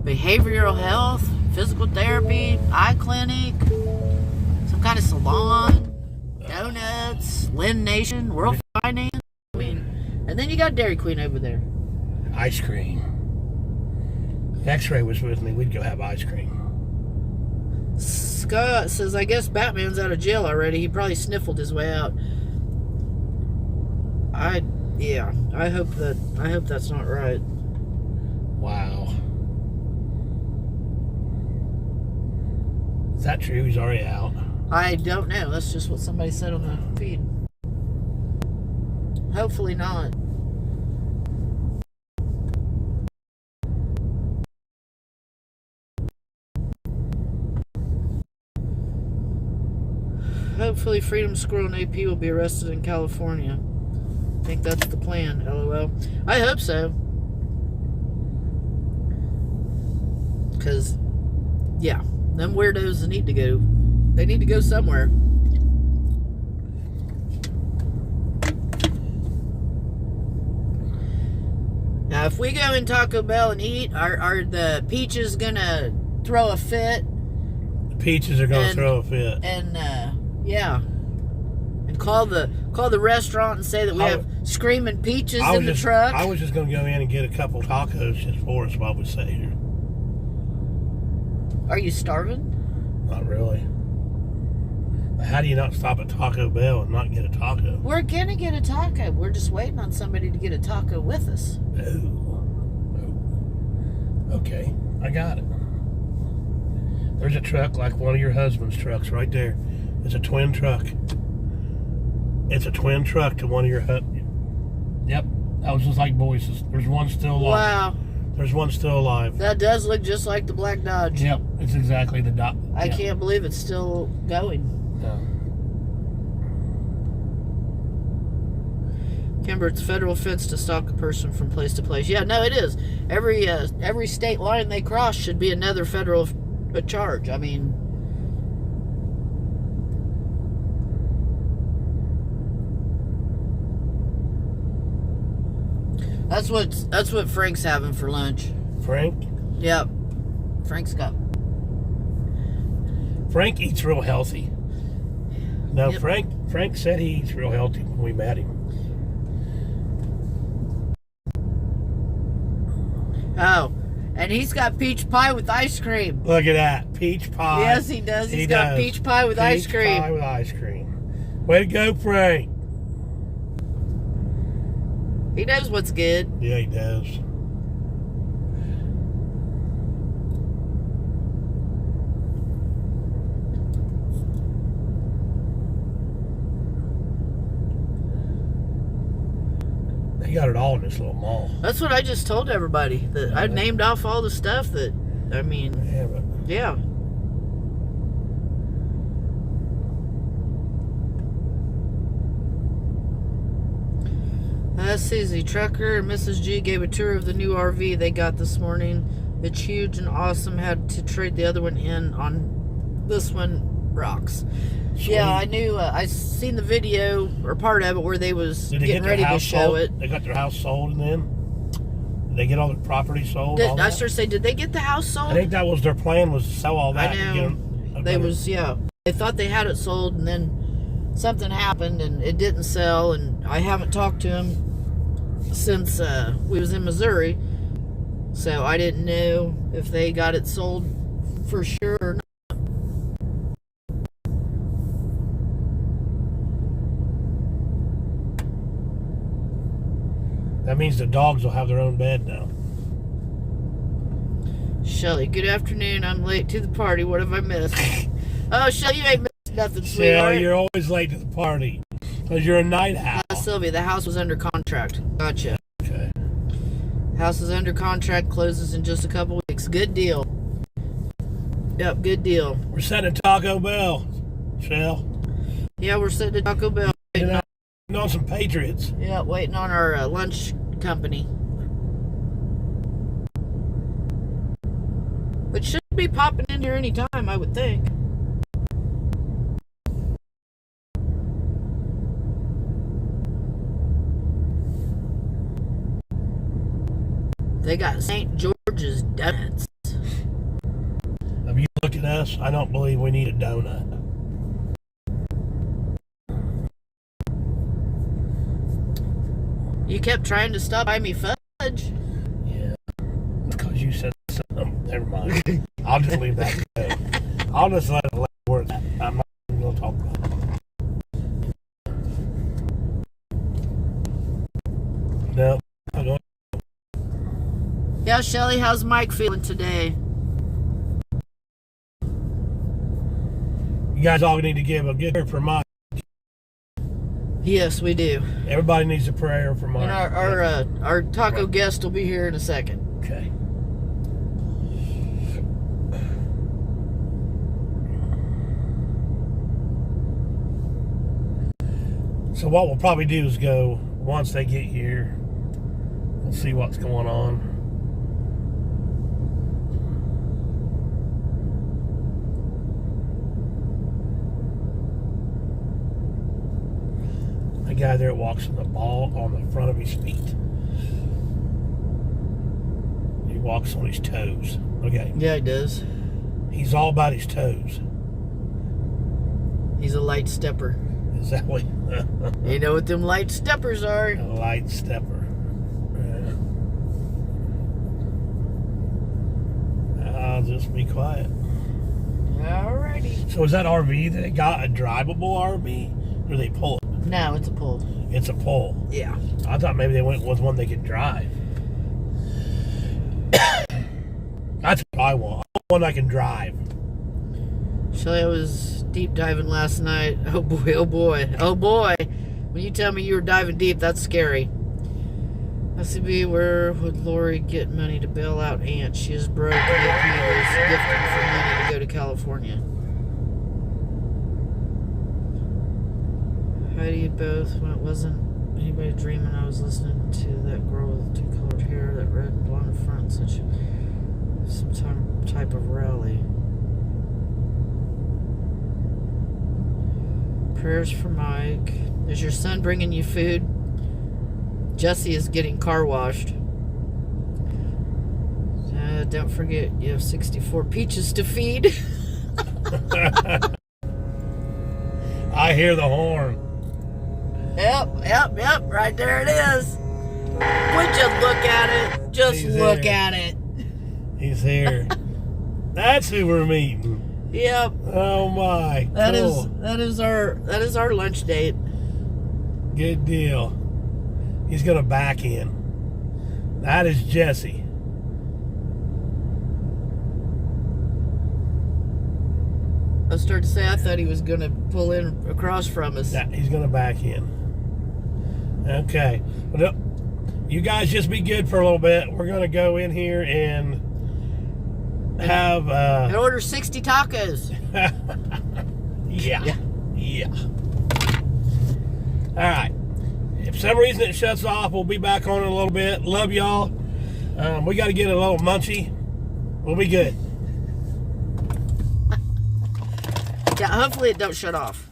behavioral health, physical therapy, eye clinic, some kind of salon, donuts, Lynn Nation, World Finance. I mean, and then you got Dairy Queen over there. Ice cream. If X-Ray was with me, we'd go have ice cream. Scott says, I guess Batman's out of jail already. He probably sniffled his way out. I hope that's not right. Wow. Is that true? He's already out. I don't know. That's just what somebody said on the feed. Hopefully not. Hopefully Freedom Squirrel and AP will be arrested in California. I think that's the plan, LOL. I hope so. Because, yeah, them weirdos need to go. They need to go somewhere. Now, if we go in Taco Bell and eat, are the peaches gonna throw a fit? The peaches are gonna throw a fit. And, yeah. And call the restaurant and say that we have screaming peaches in the truck. I was just going to go in and get a couple tacos just for us while we stay here. Are you starving? Not really. But how do you not stop at Taco Bell and not get a taco? We're going to get a taco. We're just waiting on somebody to get a taco with us. Oh. Okay. I got it. There's a truck like one of your husband's trucks right there. It's a twin truck. It's a twin truck to one of your Yep, that was just like Boyce's. There's one still alive. Wow. There's one still alive. That does look just like the black Dodge. Yep, it's exactly the Dodge. I can't believe it's still going. No. Kimber, it's a federal offense to stalk a person from place to place. Yeah, no, it is. Every state line they cross should be another federal charge. I mean, that's what Frank's having for lunch. Frank? Yep. Frank eats real healthy. No, Yep. Frank said he eats real healthy when we met him. Oh, and he's got peach pie with ice cream. Look at that. Peach pie. Yes, he does. He's got peach pie with ice cream. Peach pie with ice cream. Way to go, Frank. He knows what's good. Yeah, he does. They got it all in this little mall. That's what I just told everybody. That I named off all the stuff that, I mean, Yeah, but yeah. Susie Trucker and Mrs. G gave a tour of the new RV they got this morning. It's huge and awesome. Had to trade the other one in on this one. Rocks. Sweet. Yeah, I knew. I seen the video or part of it where they was getting ready to show it. They got their house sold, and then did they get all their property sold? I started saying, did they get the house sold? I think that was their plan, was to sell all that. I know. They thought they had it sold, and then something happened, and it didn't sell. And I haven't talked to him since we was in Missouri, so I didn't know if they got it sold for sure or not. That means the dogs will have their own bed now. Shelly, good afternoon. I'm late to the party. What have I missed? Oh, Shelly, you ain't missed nothing, sweetheart. Shelly, you're always late to the party because you're a night owl. Sylvia, the house was under contract. Gotcha. Okay. House is under contract, closes in just a couple weeks. Good deal. Yep, good deal. We're sitting at Taco Bell, Shell. Yeah, we're sitting at Taco Bell. Waiting on some Patriots. Yeah, waiting on our lunch company. Which should be popping in here any time, I would think. They got St. George's donuts. Have you looked at us? I don't believe we need a donut. You kept trying to stop by me fudge. Yeah, because you said something. Never mind. I'll just leave that go. I'll just let it work. I'm not going to talk about it. No, I'm going. Yeah, Shelly, how's Mike feeling today? You guys all need to give a good prayer for Mike. Yes, we do. Everybody needs a prayer for Mike. And our taco guest will be here in a second. Okay. So what we'll probably do is go, once they get here, we'll see what's going on. The guy there walks with the ball on the front of his feet. He walks on his toes. Okay. Yeah, he does. He's all about his toes. He's a light stepper. Is that what? You know what them light steppers are? A light stepper. I'll just be quiet. Alrighty. So is that RV that they got a drivable RV? Or they pull it? No, it's a pull. It's a pull. Yeah. I thought maybe they went with one they could drive. That's what I want. I want one I can drive. Shelly, I was deep diving last night. Oh boy, oh boy, oh boy. When you tell me you were diving deep, that's scary. SCB, where would Lori get money to bail out Aunt? She is broke. AP was gifting for money to go to California. Heidi, both. When it wasn't anybody dreaming, I was listening to that girl with two colored hair, that red and blonde front, such some type of rally. Prayers for Mike. Is your son bringing you food? Jesse is getting car washed. Don't forget, you have 64 peaches to feed. I hear the horn. Yep. Right there it is. Would you look at it? Just look at it. He's here. That's who we're meeting. Yep. Oh my. That cool. is our lunch date. Good deal. He's gonna back in. That is Jesse. I started to say I thought he was gonna pull in across from us. Yeah, he's gonna back in. Okay. Well, you guys just be good for a little bit. We're gonna go in here and have and order 60 tacos. yeah. All right. If for some reason it shuts off, we'll be back on in a little bit. Love y'all. We got to get a little munchy. We'll be good. Yeah, hopefully it don't shut off.